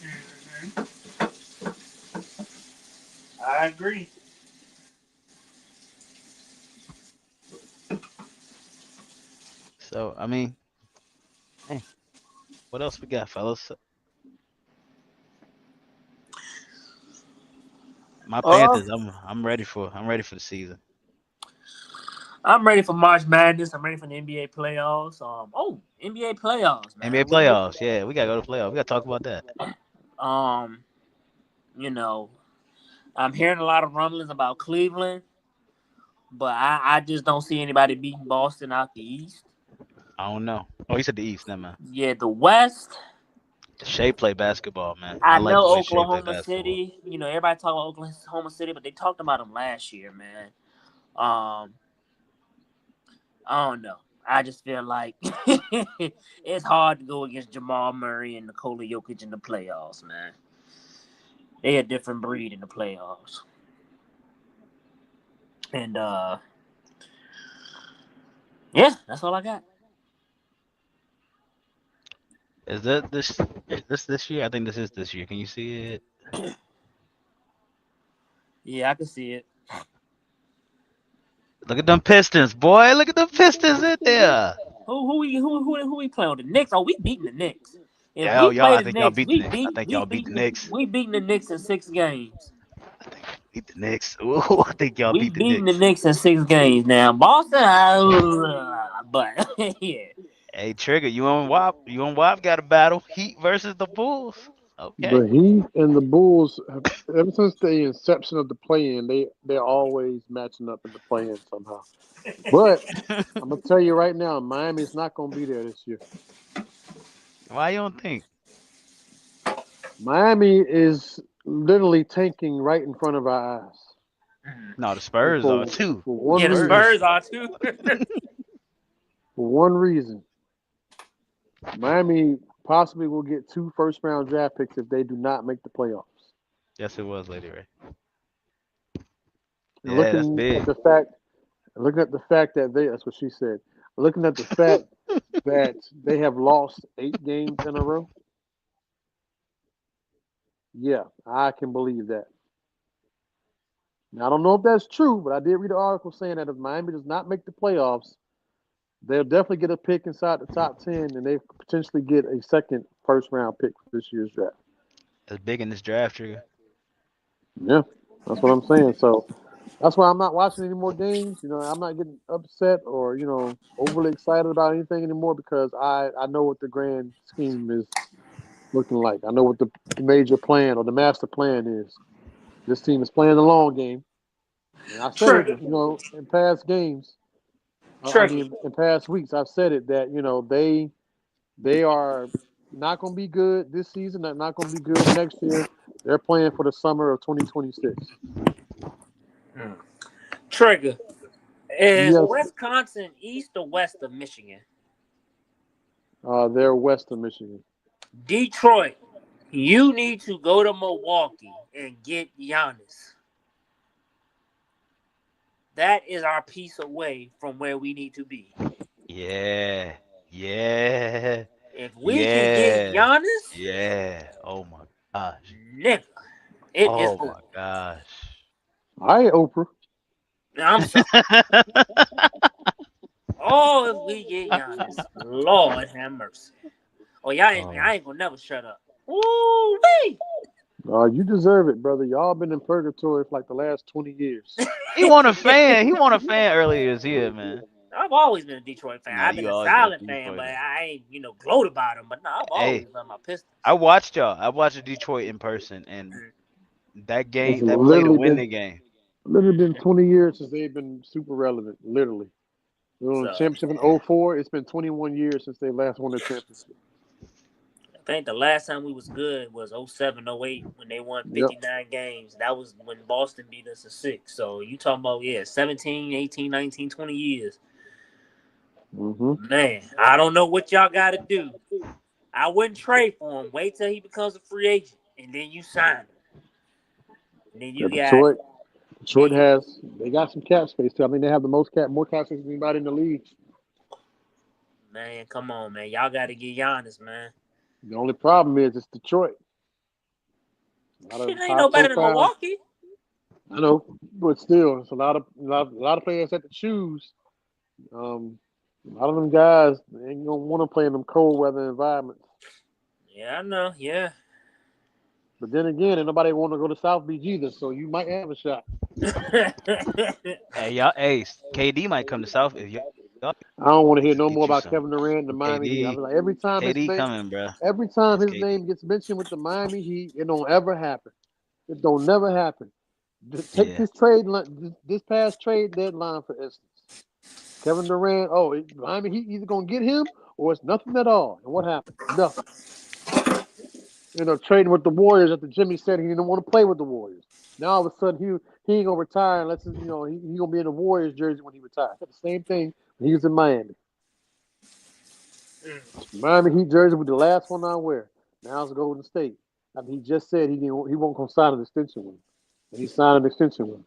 Hmm. I agree. So I mean, hey, what else we got, fellas? My Uh, Panthers, I'm ready for the season. I'm ready for March Madness. I'm ready for the NBA playoffs. NBA playoffs, NBA man. playoffs, yeah, we gotta go to playoffs. We gotta talk about that. Um, you know, I'm hearing a lot of rumblings about Cleveland, but I just don't see anybody beating Boston out the East. I don't know. Oh, you said the East, never mind. Yeah, the West. Shea play basketball, man. I I like know the way Shea play Oklahoma basketball. City. Everybody talk about Oklahoma City, but they talked about them last year, man. Um, I don't know. I just feel like it's hard to go against Jamal Murray and Nikola Jokic in the playoffs, man. They're a different breed in the playoffs. And yeah, that's all I got. Is this year? I think this is this year. Can you see it? Yeah, I can see it. Look at them Pistons, boy. Look at them Pistons in there. Who we playing with? The Knicks? Oh, we beating the Knicks. If Yeah, we y'all. play I the think y'all Knicks, beat the Knicks. I think y'all beat the Knicks. we beating the Knicks in 6 games. I think y'all beat the Knicks. Ooh, I think y'all We beat the beating the Knicks. Knicks in 6 games now. Boston, but yeah. Hey, Trigger, you on WAP? You on WAP? Got a battle. Heat versus the Bulls. Okay. The Heat and the Bulls, ever since the inception of the play-in, they're always matching up in the play-in somehow. But I'm gonna tell you right now, Miami's not gonna be there this year. Why you don't think? Miami is literally tanking right in front of our eyes. No, the Spurs are too. For one Yeah, the reason. Spurs are too. For one reason. Miami possibly will get 2 first-round draft picks if they do not make the playoffs. Yes, it was, Lady Ray. And Yeah, that's looking big. at the fact that that's what she said. Looking at the fact that they have lost 8 games in a row. Yeah, I can believe that. Now, I don't know if that's true, but I did read an article saying that if Miami does not make the playoffs, they'll definitely get a pick inside the top 10, and they potentially get a second first-round pick for this year's draft. That's big in this draft, Trigger. Yeah, that's what I'm saying. So that's why I'm not watching any more games. I'm not getting upset or overly excited about anything anymore because I know what the grand scheme is looking like. I know what the major plan or the master plan is. This team is playing the long game, and I said it. Trigger. In past games. In past weeks, I've said it that they are not going to be good this season. They're not going to be good next year. They're playing for the summer of 2026. Trigger. Is Yes, Wisconsin east or west of Michigan? they're west of Michigan. Detroit, you need to go to Milwaukee and get Giannis. That is our piece away from where we need to be. Yeah. If we can get Giannis, Yeah. Oh my gosh. nigga, it is Oh over. my gosh. All right, Oprah. I'm sorry. Oh, if we get Giannis, Lord have mercy. Oh, I ain't gonna never shut up. Ooh wee. You deserve it, brother. Y'all been in purgatory for like the last 20 years. He won a fan. He won a fan earlier this year, man. I've always been a Detroit fan. Nah, I've been you a always been a silent fan, Detroit but fan. I ain't, gloat about them. But no, I've always been my Pistons. I watched y'all. I watched Detroit in person, and that game, It's that play to literally win been the game. literally been 20 years since they've been super relevant. Literally. They won the championship in 2004. It's been 21 years since they last won the championship. I think the last time we was good was 07, 08 when they won 59 games. That was when Boston beat us in 6. So you talking about, 17, 18, 19, 20 years. Mm-hmm. Man, I don't know what y'all got to do. I wouldn't trade for him. Wait till he becomes a free agent, and then you sign him. And then you got Detroit they got some cap space too. I mean, they have the more cap space than anybody in the league. Man, come on, man. Y'all got to get Giannis, man. The only problem is it's Detroit. Shit ain't no better than Milwaukee. I know, but still, it's a lot of players have to choose. A lot of them guys ain't gonna want to play in them cold weather environments. Yeah, I know. Yeah. But then again, ain't nobody want to go to South Beach either, so you might have a shot. Hey, y'all. Hey, KD might come to South if y'all. I don't want to hear no Get more you about some. Kevin Durant and the Miami Heat. I was like, every time KD coming, bro. every time That's his KD. name gets mentioned with the Miami Heat, it don't ever happen. It don't never happen. Take this this past trade deadline for instance. Kevin Durant, Miami Heat either gonna get him or it's nothing at all. And what happened? Nothing. Trading with the Warriors after Jimmy said he didn't want to play with the Warriors. Now all of a sudden he ain't gonna retire unless he gonna be in the Warriors jersey when he retires. That's the same thing when he was in Miami. Mm. Miami Heat jersey was the last one I wear. Now it's Golden State. I mean, he just said he won't come sign an extension with him. And he signed an extension with him.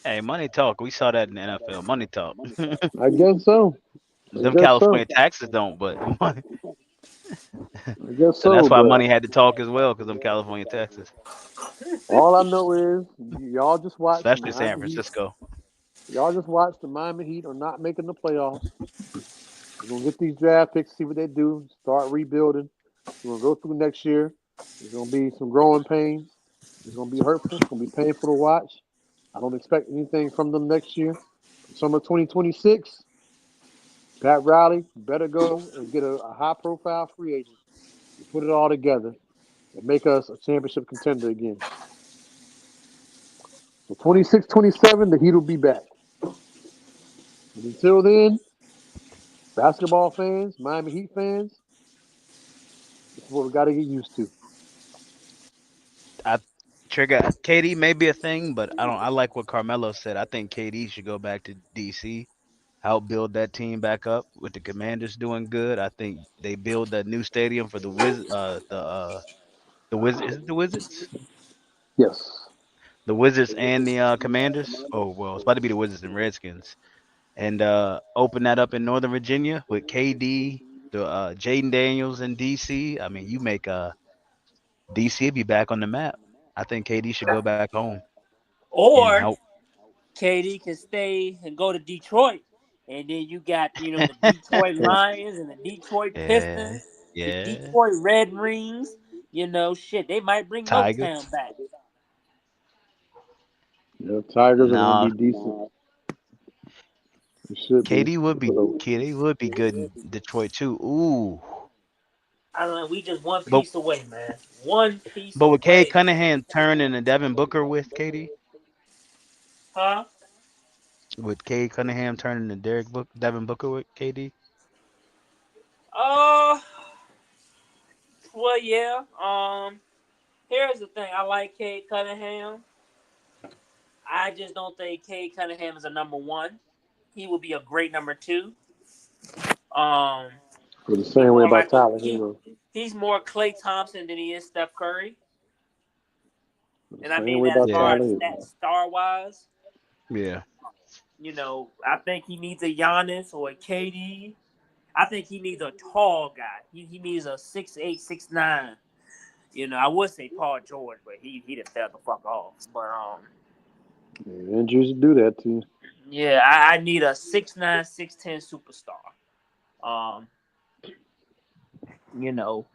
Hey, money talk. We saw that in the NFL. Money talk. I guess so. I Them guess so. California taxes don't, but money. I guess So so. that's why But money had to talk as well, because them California taxes, all I know is y'all just watch the especially San Miami Heat. Francisco. Y'all just watch the Miami Heat are not making the playoffs. We're gonna get these draft picks, see what they do, start rebuilding. We're gonna go through next year. There's gonna be some growing pains. It's gonna be hurtful. It's gonna be painful to watch. I don't expect anything from them next year. Summer 2026, Pat Riley better go and get a high profile free agent and put it all together and make us a championship contender again. So 26, 27, the Heat will be back. But until then, basketball fans, Miami Heat fans, this is what we got to get used to. I trigger KD may be a thing, but I don't. I like what Carmelo said. I think KD should go back to DC, help build that team back up with the Commanders doing good. I think they build that new stadium for the Wiz. Is it the Wizards? Yes. The Wizards and the Commanders. Oh well, it's about to be the Wizards and Redskins, and open that up in Northern Virginia with KD, the Jaden Daniels in DC. I mean, you make DC be back on the map. I think KD should go back home and Or help. KD can stay and go to Detroit, and then you got the Detroit Lions and the Detroit Yeah, Pistons, the yeah. Detroit Red Rings. Shit, they might bring Motown Tigers. back. Yeah, Tigers are going to Nah, be decent. It should be. KD would be good in Detroit too. Ooh, I don't know. We just one but piece away, man. One piece with Cade away, Cunningham turning and Devin Booker with KD, huh? with Cade Cunningham turning to Devin Booker with KD. Uh, well, yeah. Here's the thing. I like Cade Cunningham. I just don't think Cade Cunningham is a number one. He would be a great number two. Um, Feel the he same way more about like a Tyler he. Hero. He's more Klay Thompson than he is Steph Curry, Feel the and I same mean way that as about Yeah, far Tyler as Hero. that star wise. yeah. I think he needs a Giannis or a KD. I think he needs a tall guy. He needs a 6'8", 6'9". I would say Paul George, but he done fell the fuck off. But Yeah, injuries do that to you. yeah, I need a 6'9", 6'10" superstar. Um, you know,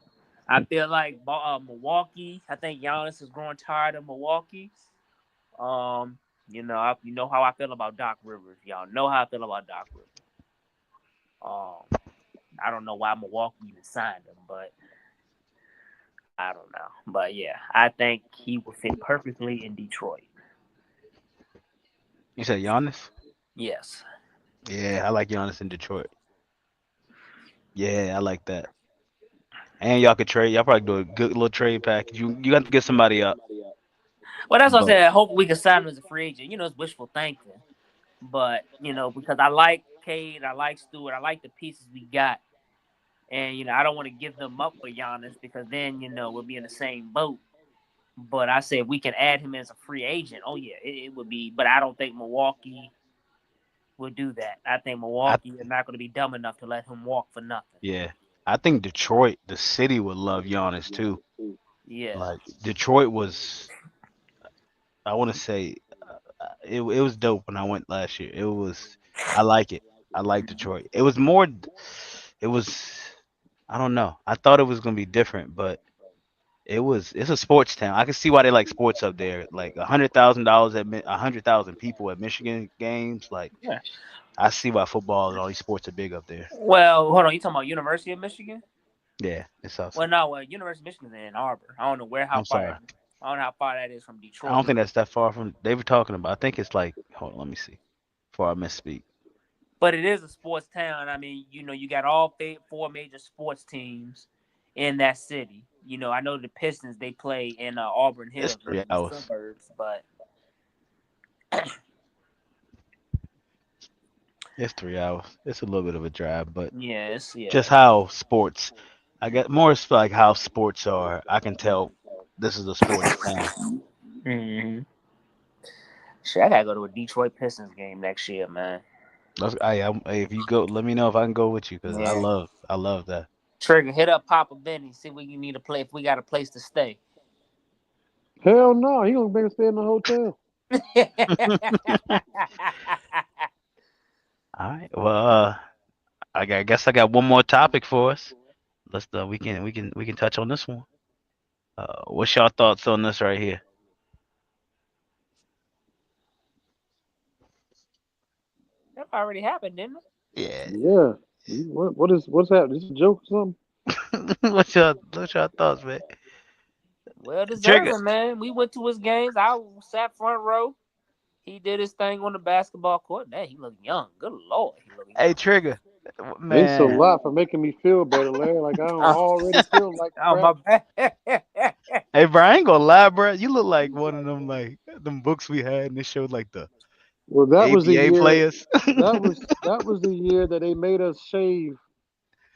I feel like Milwaukee. I think Giannis is growing tired of Milwaukee. Um, you know how I feel about Doc Rivers. Y'all know how I feel about Doc Rivers. Um, I don't know why Milwaukee even signed him, but I don't know. But yeah, I think he would fit perfectly in Detroit. You said Giannis? Yes. Yeah, I like Giannis in Detroit. Yeah, I like that. And y'all could trade. Y'all probably do a good little trade package. You got to get somebody up, Well, that's what I but said. I hope we can sign him as a free agent. It's wishful thinking. But, because I like Cade, I like Stewart, I like the pieces we got. And, I don't want to give them up for Giannis because then, we'll be in the same boat. But I said we can add him as a free agent. Oh, yeah, it would be. But I don't think Milwaukee would do that. I think I Milwaukee is not going to be dumb enough to let him walk for nothing. yeah, I think Detroit, the city, would love Giannis too. Yeah. Like Detroit was, I want to say, it was dope when I went last year. It was, I like it. I like Detroit. It was more, it was, I don't know. I thought it was gonna be different, but it's a sports town. I can see why they like sports up there. Like $100,000 at 100,000 people at Michigan games. Like Yeah. I see why football and all these sports are big up there. Well, hold on. You talking about University of Michigan? Yeah, it's Well, awesome. no. University of Michigan is in Ann Arbor. I don't know how I'm far sorry. that. I don't know how far that is from I don't Detroit. think that's that far from. They were talking about. I think it's like. Hold on, let me see. Before I misspeak. But it is a sports town. I mean, you got all four major sports teams in that city. I know the Pistons they play in Auburn It's Hills, which is the 3 hours. suburbs. But It's 3 hours. It's a little bit of a drive, but Yes, yeah. just how sports. I get more like how sports are. I can tell this is a sports town. Mm-hmm. Shit, I gotta go to a Detroit Pistons game next year, man. Hey, if you go, let me know if I can go with you because Yeah. I love that. Trigger, hit up Papa Benny, see what you need to play if we got a place to stay. Hell no, he gonna bring us stay in the hotel. All right. Well, I guess I got one more topic for us. Let's we can touch on this one. What's your thoughts on this right here? That already happened, didn't it? Yeah. Yeah. What's happening? This a joke or something? What's your thoughts, man? Well Trigger. deserving, man. We went to his games. I sat front row. He did his thing on the basketball court. Man, he looked young. Good lord, he looked Hey, young. Trigger. Thanks a Man. lot for making me feel better, Larry. Like I don't Oh, already feel like oh crap. my bad. Hey, bro, I ain't gonna lie, bro. You look like one of them like them books we had, and they showed like the Well, that was the ABA year. players. That was the year that they made us shave.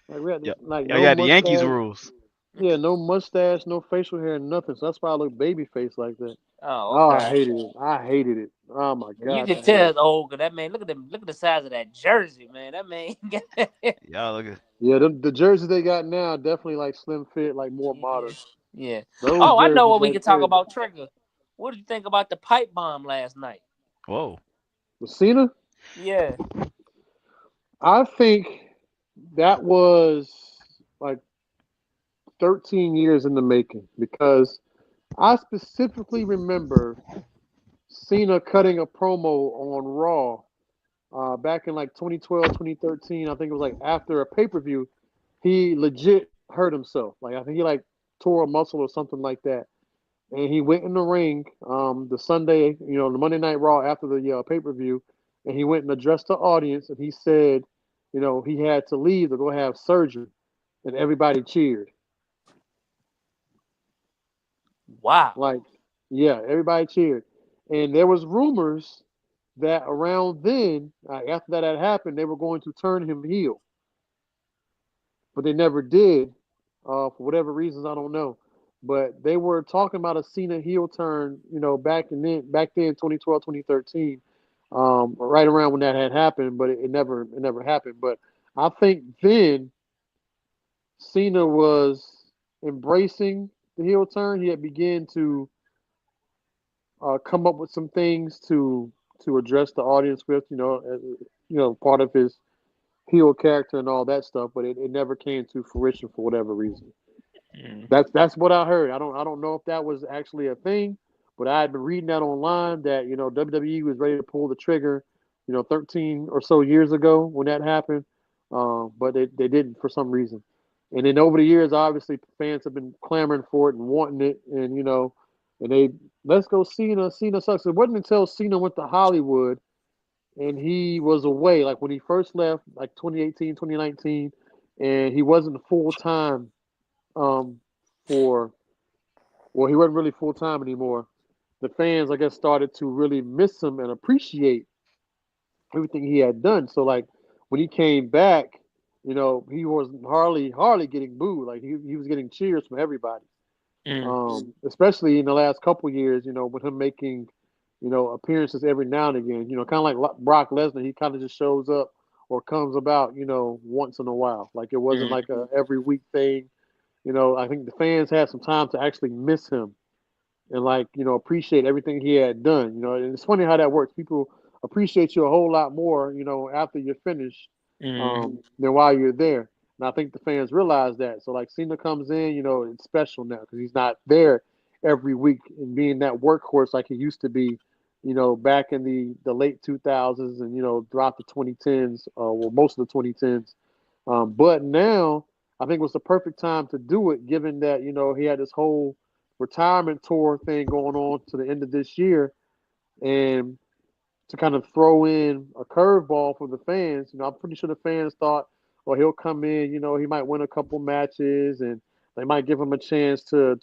Like we had Yeah, like I no got the Yankees mustache. rules. Yeah, no mustache, no facial hair, nothing. So that's why I look baby face like that. Oh, Oh, I okay. hated it. I hated it. Oh my You gosh, can I hated tell it. it's old, 'cause that man. Look at them. Look at the size of that jersey, man. That man. Y'all look at. Yeah, the jerseys they got now definitely like slim fit, like more Yeah. modern. Yeah. Those Oh, I know jerseys what we right can talk there. about. Trigger. What did you think about the pipe bomb last night? Whoa. The Cena, Yeah. I think that was like 13 years in the making because I specifically remember Cena cutting a promo on Raw back in like 2012, 2013. I think it was like after a pay per view. He legit hurt himself. Like I think he like tore a muscle or something like that. And he went in the ring the Sunday, the Monday Night Raw after the pay per view, and he went and addressed the audience, and he said, he had to leave to go have surgery, and everybody cheered. Wow. Like, yeah, everybody cheered, and there was rumors that around then, after that had happened, they were going to turn him heel, but they never did, for whatever reasons I don't know. But they were talking about a Cena heel turn, back then, 2012, 2013, right around when that had happened, but it never happened. But I think then Cena was embracing the heel turn. He had began to come up with some things to address the audience with, part of his heel character and all that stuff. But it never came to fruition for whatever reason. Mm. That's what I heard. I don't know if that was actually a thing, but I had been reading that online that WWE was ready to pull the trigger, 13 or so years ago when that happened, but they didn't for some reason. And then over the years, obviously fans have been clamoring for it and wanting it, and and they let's go Cena. Cena sucks. It wasn't until Cena went to Hollywood and he was away, like when he first left, like 2018, 2019, and he wasn't full time um, for well, he wasn't really full time anymore. The fans, I guess, started to really miss him and appreciate everything he had done. So, like when he came back, he was hardly getting booed. Like he was getting cheers from everybody. Mm. Especially in the last couple years, with him making, appearances every now and again. Kind of like Brock Lesnar, he kind of just shows up or comes about, once in a while. Like it wasn't Mm. like a every week thing. I think the fans had some time to actually miss him and like, appreciate everything he had done. And it's funny how that works. People appreciate you a whole lot more, after you're finished, Mm. than while you're there. And I think the fans realize that. So like Cena comes in, it's special now because he's not there every week and being that workhorse like he used to be, back in the late 2000s and throughout the 2010s, well most of the 2010s. But now I think it was the perfect time to do it, given that he had this whole retirement tour thing going on to the end of this year, and to kind of throw in a curveball for the fans. I'm pretty sure the fans thought, well, he'll come in, he might win a couple matches, and they might give him a chance to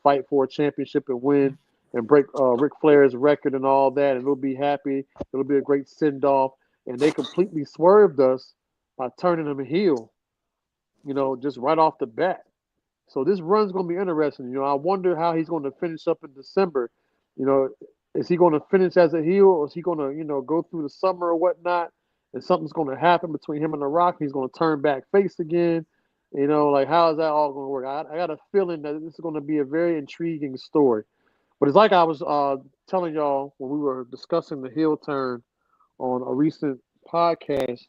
fight for a championship and win and break Ric Flair's record and all that, and it'll be happy. It'll be a great send off. and they completely swerved us by turning him heel, just right off the bat. So this run's going to be interesting. I wonder how he's going to finish up in December. You know, is he going to finish as a heel, or is he going to, go through the summer or whatnot, and something's going to happen between him and The Rock? He's going to turn back face again. Like how is that all going to work? I got a feeling that this is going to be a very intriguing story. But it's like I was telling y'all when we were discussing the heel turn on a recent podcast.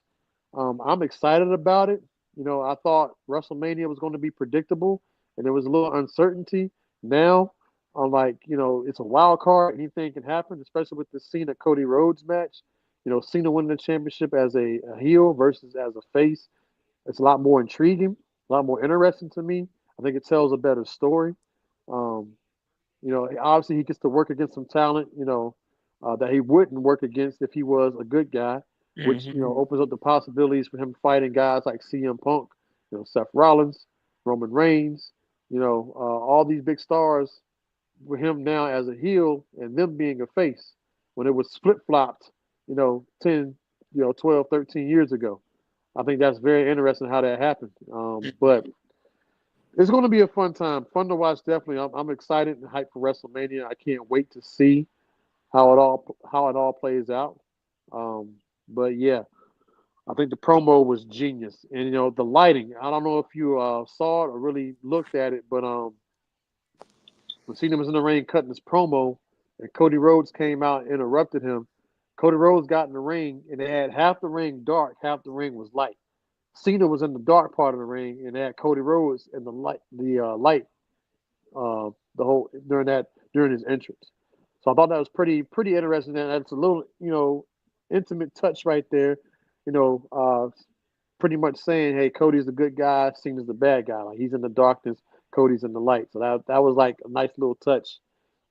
I'm excited about it. I thought WrestleMania was going to be predictable and there was a little uncertainty. Now, I'm like, it's a wild card. Anything can happen, especially with the Cena Cody Rhodes match. Cena winning the championship as a heel versus as a face. It's a lot more intriguing, a lot more interesting to me. I think it tells a better story. Um, Obviously he gets to work against some talent, that he wouldn't work against if he was a good guy, which, opens up the possibilities for him fighting guys like CM Punk, Seth Rollins, Roman Reigns, all these big stars with him now as a heel and them being a face when it was flip flopped, 10, 12, 13 years ago. I think that's very interesting how that happened. But it's going to be a fun time, fun to watch. Definitely, I'm excited and hyped for WrestleMania. I can't wait to see how it all plays out. But yeah, I think the promo was genius, and the lighting. I don't know if you saw it or really looked at it, but when Cena was in the ring cutting his promo, and Cody Rhodes came out and interrupted him. Cody Rhodes got in the ring, and they had half the ring dark, half the ring was light. Cena was in the dark part of the ring, and they had Cody Rhodes in the light, the whole during his entrance. So I thought that was pretty interesting. And that's a little intimate touch right there. Pretty much saying, hey, Cody's the good guy, Cena's the bad guy. Like he's in the darkness, Cody's in the light. So that was like a nice little touch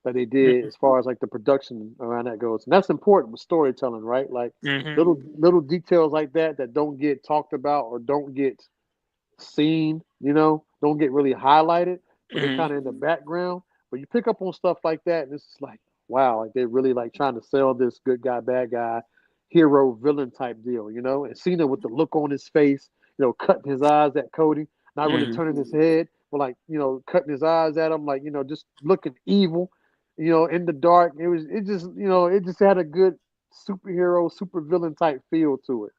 that they did as far as like the production around that goes. And that's important with storytelling, right? Like little details like that don't get talked about or don't get seen, don't get really highlighted, but they're kind of in the background. But you pick up on stuff like that, and it's like, wow, like they're really like trying to sell this good guy, bad guy, hero, villain type deal, And Cena with the look on his face, cutting his eyes at Cody, not really turning his head, but like, cutting his eyes at him, like, just looking evil, in the dark. It just had a good superhero, super villain type feel to it.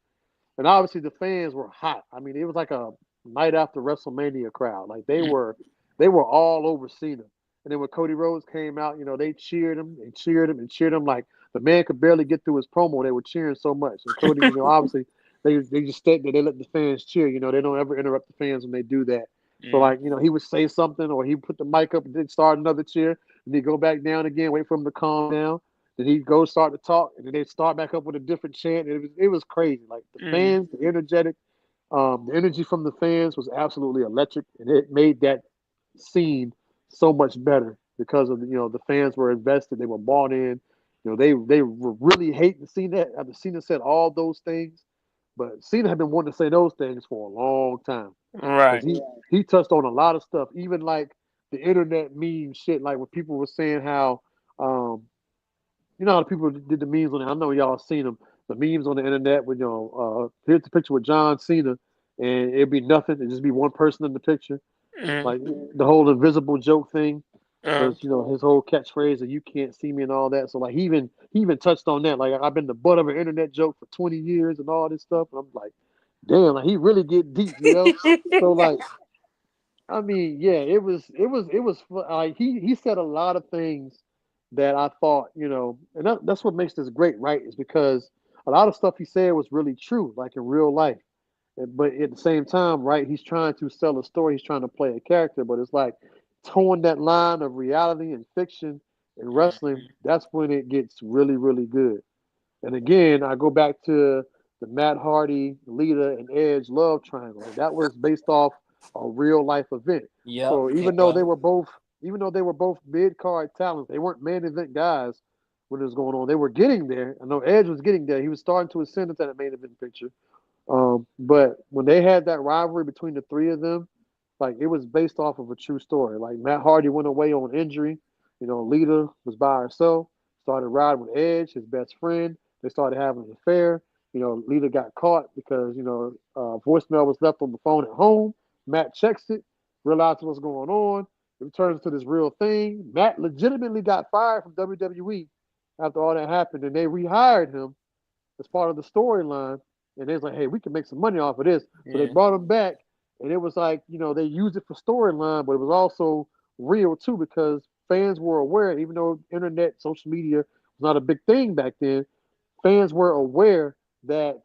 And obviously the fans were hot. I mean, it was like a night after WrestleMania crowd. Like they were all over Cena. And then when Cody Rhodes came out, they cheered him and cheered him and cheered him like the man could barely get through his promo. They were cheering so much. And Cody, obviously they just stayed there. They let the fans cheer. They don't ever interrupt the fans when they do that. So like, he would say something or he put the mic up and then start another cheer and then go back down again, wait for him to calm down. Then he'd go start to talk and then they'd start back up with a different chant. And it was crazy. Like the fans, the energy from the fans was absolutely electric, and it made that scene so much better because of the fans were invested, they were bought in. They were really hating Cena after Cena said all those things, but Cena had been wanting to say those things for a long time. Right. He touched on a lot of stuff, even like the internet meme shit, like when people were saying how how the people did the memes on it. I know y'all seen them. The memes on the internet with here's the picture with John Cena, and it'd be nothing. It'd just be one person in the picture, like the whole invisible joke thing. Was his whole catchphrase of "you can't see me" and all that. So like he even touched on that. Like I've been the butt of an internet joke for 20 years and all this stuff. And I'm like, damn, like he really get deep, So like, I mean, yeah, it was like he said a lot of things that I thought, and that's what makes this great, right? Is because a lot of stuff he said was really true, like in real life. But at the same time, right, he's trying to sell a story, he's trying to play a character, but it's like towing that line of reality and fiction and wrestling, that's when it gets really, really good. And again, I go back to the Matt Hardy, Lita, and Edge love triangle. That was based off a real life event. Yep. So even though they were both mid card talents, they weren't main event guys when it was going on. They were getting there. I know Edge was getting there. He was starting to ascend into that main event picture. But when they had that rivalry between the three of them, like it was based off of a true story. Like Matt Hardy went away on injury. Lita was by herself, started riding with Edge, his best friend. They started having an affair. Lita got caught because voicemail was left on the phone at home. Matt checks it, realizes what's going on. It turns to this real thing. Matt legitimately got fired from WWE after all that happened, and they rehired him as part of the storyline. And they was like, hey, we can make some money off of this. So they Yeah. brought him back, and it was like, they used it for storyline, but it was also real too because fans were aware, even though internet, social media was not a big thing back then, fans were aware that,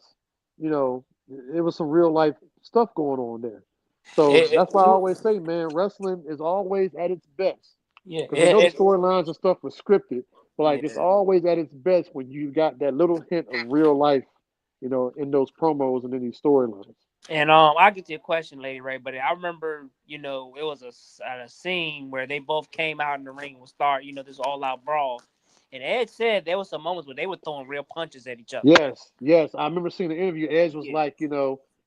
you know, it was some real life stuff going on there. So It, that's why I always say, man, wrestling is always at its best. yeah. Because we know the storylines and stuff was scripted, but like it's Yeah. always at its best when you got that little hint of real life, in those promos and in these storylines. And I get to your question, Lady Ray, but I remember, it was a scene where they both came out in the ring and start, this all out brawl. And Ed said there was some moments where they were throwing real punches at each other. Yes, yes. I remember seeing the interview. Edge was Yeah. like,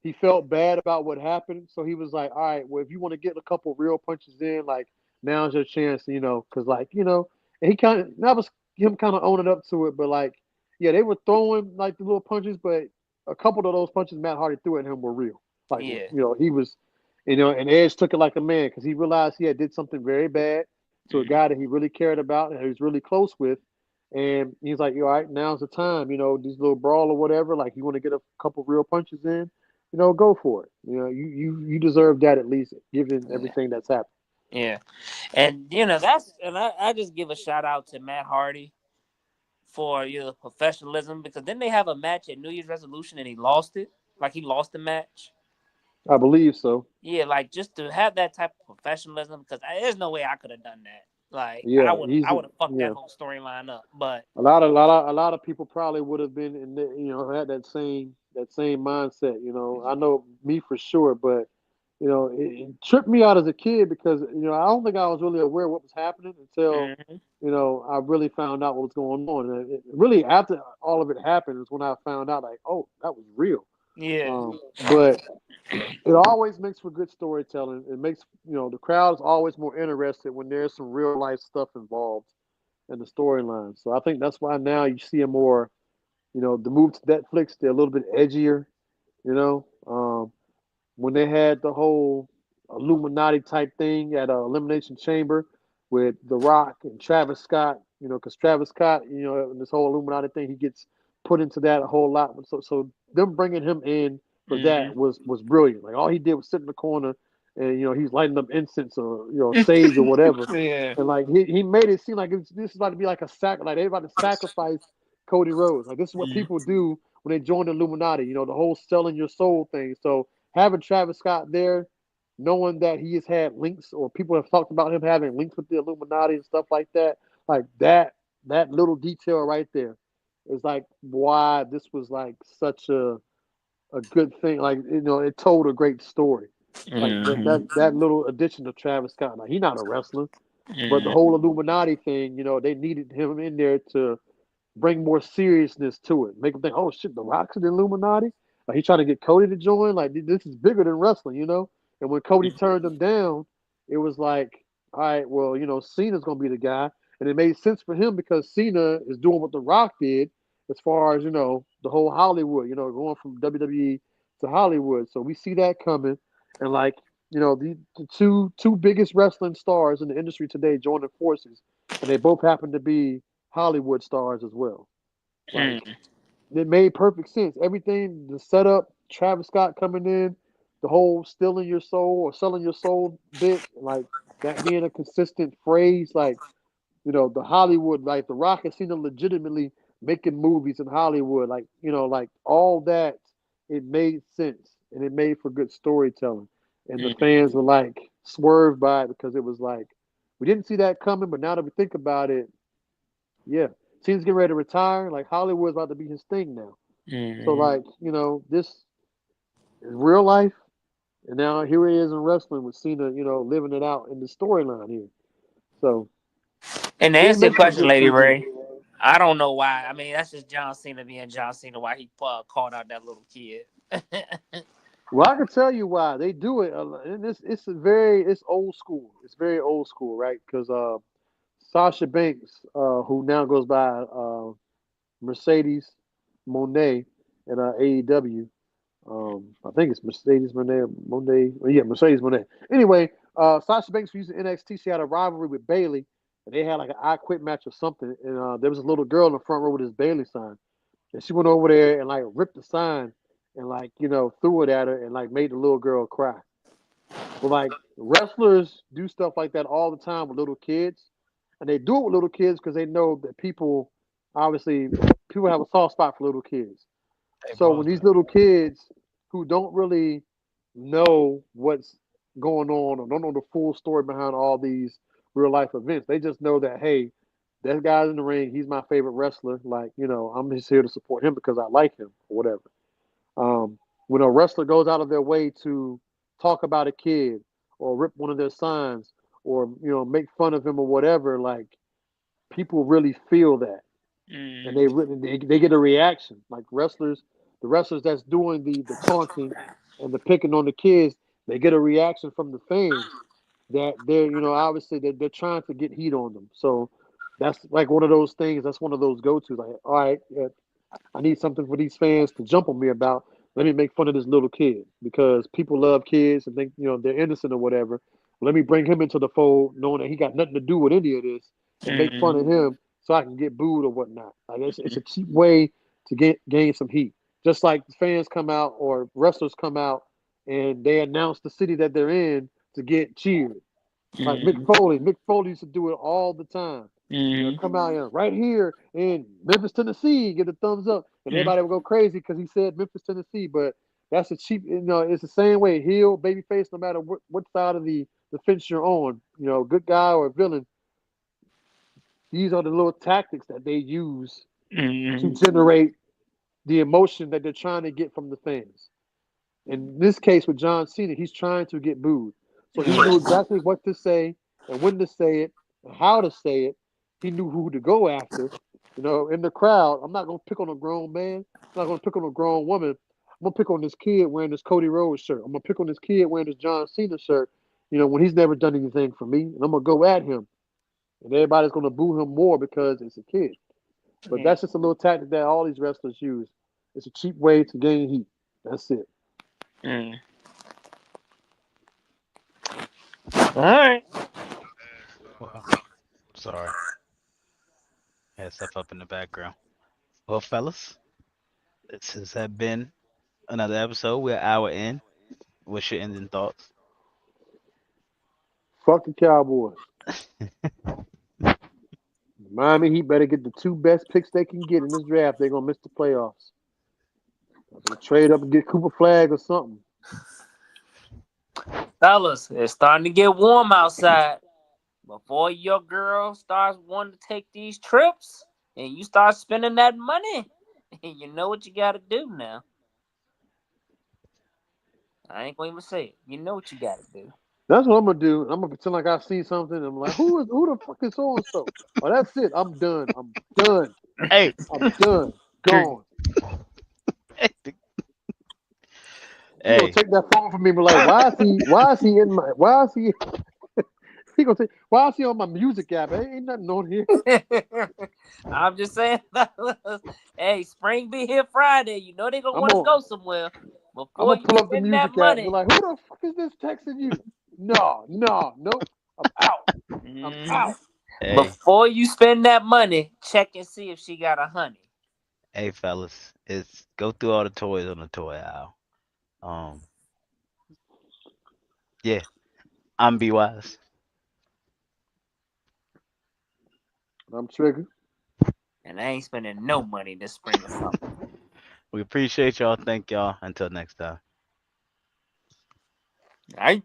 he felt bad about what happened. So he was like, all right, well, if you want to get a couple real punches in, like, now's your chance, because, like, and he kind of, that was him kind of owning up to it. But, like, yeah, they were throwing, like, the little punches, but a couple of those punches Matt Hardy threw at him were real. Like, Yeah. he was, and Edge took it like a man because he realized he had did something very bad to a guy that he really cared about and he was really close with. And he's like, all right, now's the time, these little brawl or whatever. Like, you want to get a couple real punches in, go for it. You deserve that at least, given Yeah. everything that's happened. Yeah. And I just give a shout out to Matt Hardy for professionalism, because then they have a match at New Year's Resolution and he lost it. Like, he lost the match. I believe so. Yeah, like, just to have that type of professionalism, because there's no way I could have done that. Like, I Yeah, would he's I would have fucked that yeah. whole storyline up. But A lot of people probably would have been in the, had that same mindset. I know me for sure, but it tripped me out as a kid because I don't think I was really aware of what was happening until Mhm. I really found out what was going on. And really, after all of it happened, is when I found out, like, oh, that was real. Yeah. But it always makes for good storytelling. It makes the crowd is always more interested when there's some real life stuff involved in the storyline. So I think that's why now you see a more, the move to Netflix, they're a little bit edgier. You know, when they had the whole Illuminati type thing at Elimination Chamber with The Rock and Travis Scott, because Travis Scott, in this whole Illuminati thing, he gets put into that a whole lot. So them bringing him in for that Mhm. was brilliant. Like, all he did was sit in the corner and he's lighting up incense or sage or whatever, Yeah. and like he made it seem like this is about to be like a like they're about to sacrifice Cody Rhodes. Like, this is what Mhm. people do when they join the Illuminati. The whole selling your soul thing. So having Travis Scott there, knowing that he has had links or people have talked about him having links with the Illuminati and stuff like that little detail right there is like why this was like such a good thing. Like, it told a great story. Like Mhm. that little addition of Travis Scott. Like, he's not a wrestler, but the Mhm. whole Illuminati thing, they needed him in there to bring more seriousness to it. Make him think, oh shit, The Rock's in the Illuminati. Like, he's trying to get Cody to join. Like, this is bigger than wrestling. And when Cody turned him down, it was like, all right, well, Cena's gonna be the guy, and it made sense for him because Cena is doing what The Rock did as far as the whole Hollywood, going from WWE to Hollywood. So we see that coming, and like the two biggest wrestling stars in the industry today joining forces, and they both happen to be Hollywood stars as well. Like, Mhm. it made perfect sense. Everything, the setup, Travis Scott coming in, the whole stealing your soul or selling your soul bit, like that being a consistent phrase, like, the Hollywood, like The Rock has seen them legitimately making movies in Hollywood, like, like all that, it made sense and it made for good storytelling. And the Mhm. fans were like swerved by it because it was like, we didn't see that coming, but now that we think about it, yeah. Cena's getting ready to retire. Like, Hollywood's about to be his thing now. So, Mhm. like, this is real life. And now here he is in wrestling with Cena, living it out in the storyline here. So And to it answer your makes for question, good Lady TV. Ray, I don't know why. I mean, that's just John Cena being John Cena. Why he called out that little kid? Well, I can tell you why they do it. And it's old school. It's very old school, right? Because Sasha Banks, who now goes by Mercedes Monet, in AEW. I think it's Mercedes Monet. Well, yeah, Mercedes Monet. Anyway, Sasha Banks was using NXT. She had a rivalry with Bailey, and they had like an I Quit match or something. And there was a little girl in the front row with this Bailey sign, and she went over there and like ripped the sign and like threw it at her and like made the little girl cry. But like wrestlers do stuff like that all the time with little kids, and they do it with little kids because they know that obviously, people have a soft spot for little kids. Hey, So bro. when these little kids who don't really know what's going on or don't know the full story behind all these real life events, they just know that hey, that guy's in the ring. He's my favorite wrestler. Like I'm just here to support him because I like him or whatever. When a wrestler goes out of their way to talk about a kid or rip one of their signs or make fun of him or whatever, like people really feel that and they get a reaction. Like the wrestlers that's doing the taunting and the picking on the kids, they get a reaction from the fans that they're obviously they're trying to get heat on them. So that's like one of those things. That's one of those go-tos. Like, all right, yeah, I need something for these fans to jump on me about. Let me make fun of this little kid because people love kids and think they're innocent or whatever. Let me bring him into the fold, knowing that he got nothing to do with any of this, and make fun of him so I can get booed or whatnot. Like it's a cheap way to gain some heat. Just like fans come out or wrestlers come out and they announce the city that they're in to get cheered. Like Mick Foley. Mick Foley used to do it all the time. Come out here right here in Memphis, Tennessee, get a thumbs up, and everybody would go crazy because he said Memphis, Tennessee. But that's a cheap, it's the same way. Heel, babyface, no matter what side of the fence you're on, good guy or villain. These are the little tactics that they use to generate the emotion that they're trying to get from the fans. In this case with John Cena, he's trying to get booed. So he knew exactly what to say and when to say it and how to say it. He knew who to go after. In the crowd, I'm not going to pick on a grown man. I'm not going to pick on a grown woman. I'm going to pick on this kid wearing this Cody Rhodes shirt. I'm going to pick on this kid wearing this John Cena shirt, when he's never done anything for me. And I'm going to go at him. And everybody's going to boo him more because it's a kid. But that's just a little tactic that all these wrestlers use. It's a cheap way to gain heat. That's it. All right. Well, sorry. Had stuff up in the background. Well, fellas, this has been another episode. We're an hour in. What's your ending thoughts? Fuck the Cowboys. Miami Heat better get the two best picks they can get in this draft. They're gonna miss the playoffs. They'll trade up and get Cooper Flag or something. Fellas, it's starting to get warm outside. Before your girl starts wanting to take these trips and you start spending that money, you know what you got to do now. I ain't going to even say it. You know what you got to do. That's what I'm gonna do. I'm gonna pretend like I see something. I'm like, who the fuck is so and so? Oh, that's it. I'm done. I'm done. Hey, I'm done. Gone. He gonna take that phone from me and be like, why is he in my he gonna say, why is he on my music app? Ain't nothing on here. I'm just saying, hey, spring be here Friday. You know they gonna want to go somewhere. I'm Before gonna pull you up the spend music that money. app and be like, who the fuck is this texting you? No, nope. I'm out. I'm out. Hey. Before you spend that money, check and see if she got a honey. Hey, fellas, it's go through all the toys on the toy aisle. Yeah, I'm B Wise. I'm Trigger. And I ain't spending no money this spring or something. We appreciate y'all. Thank y'all. Until next time. All right.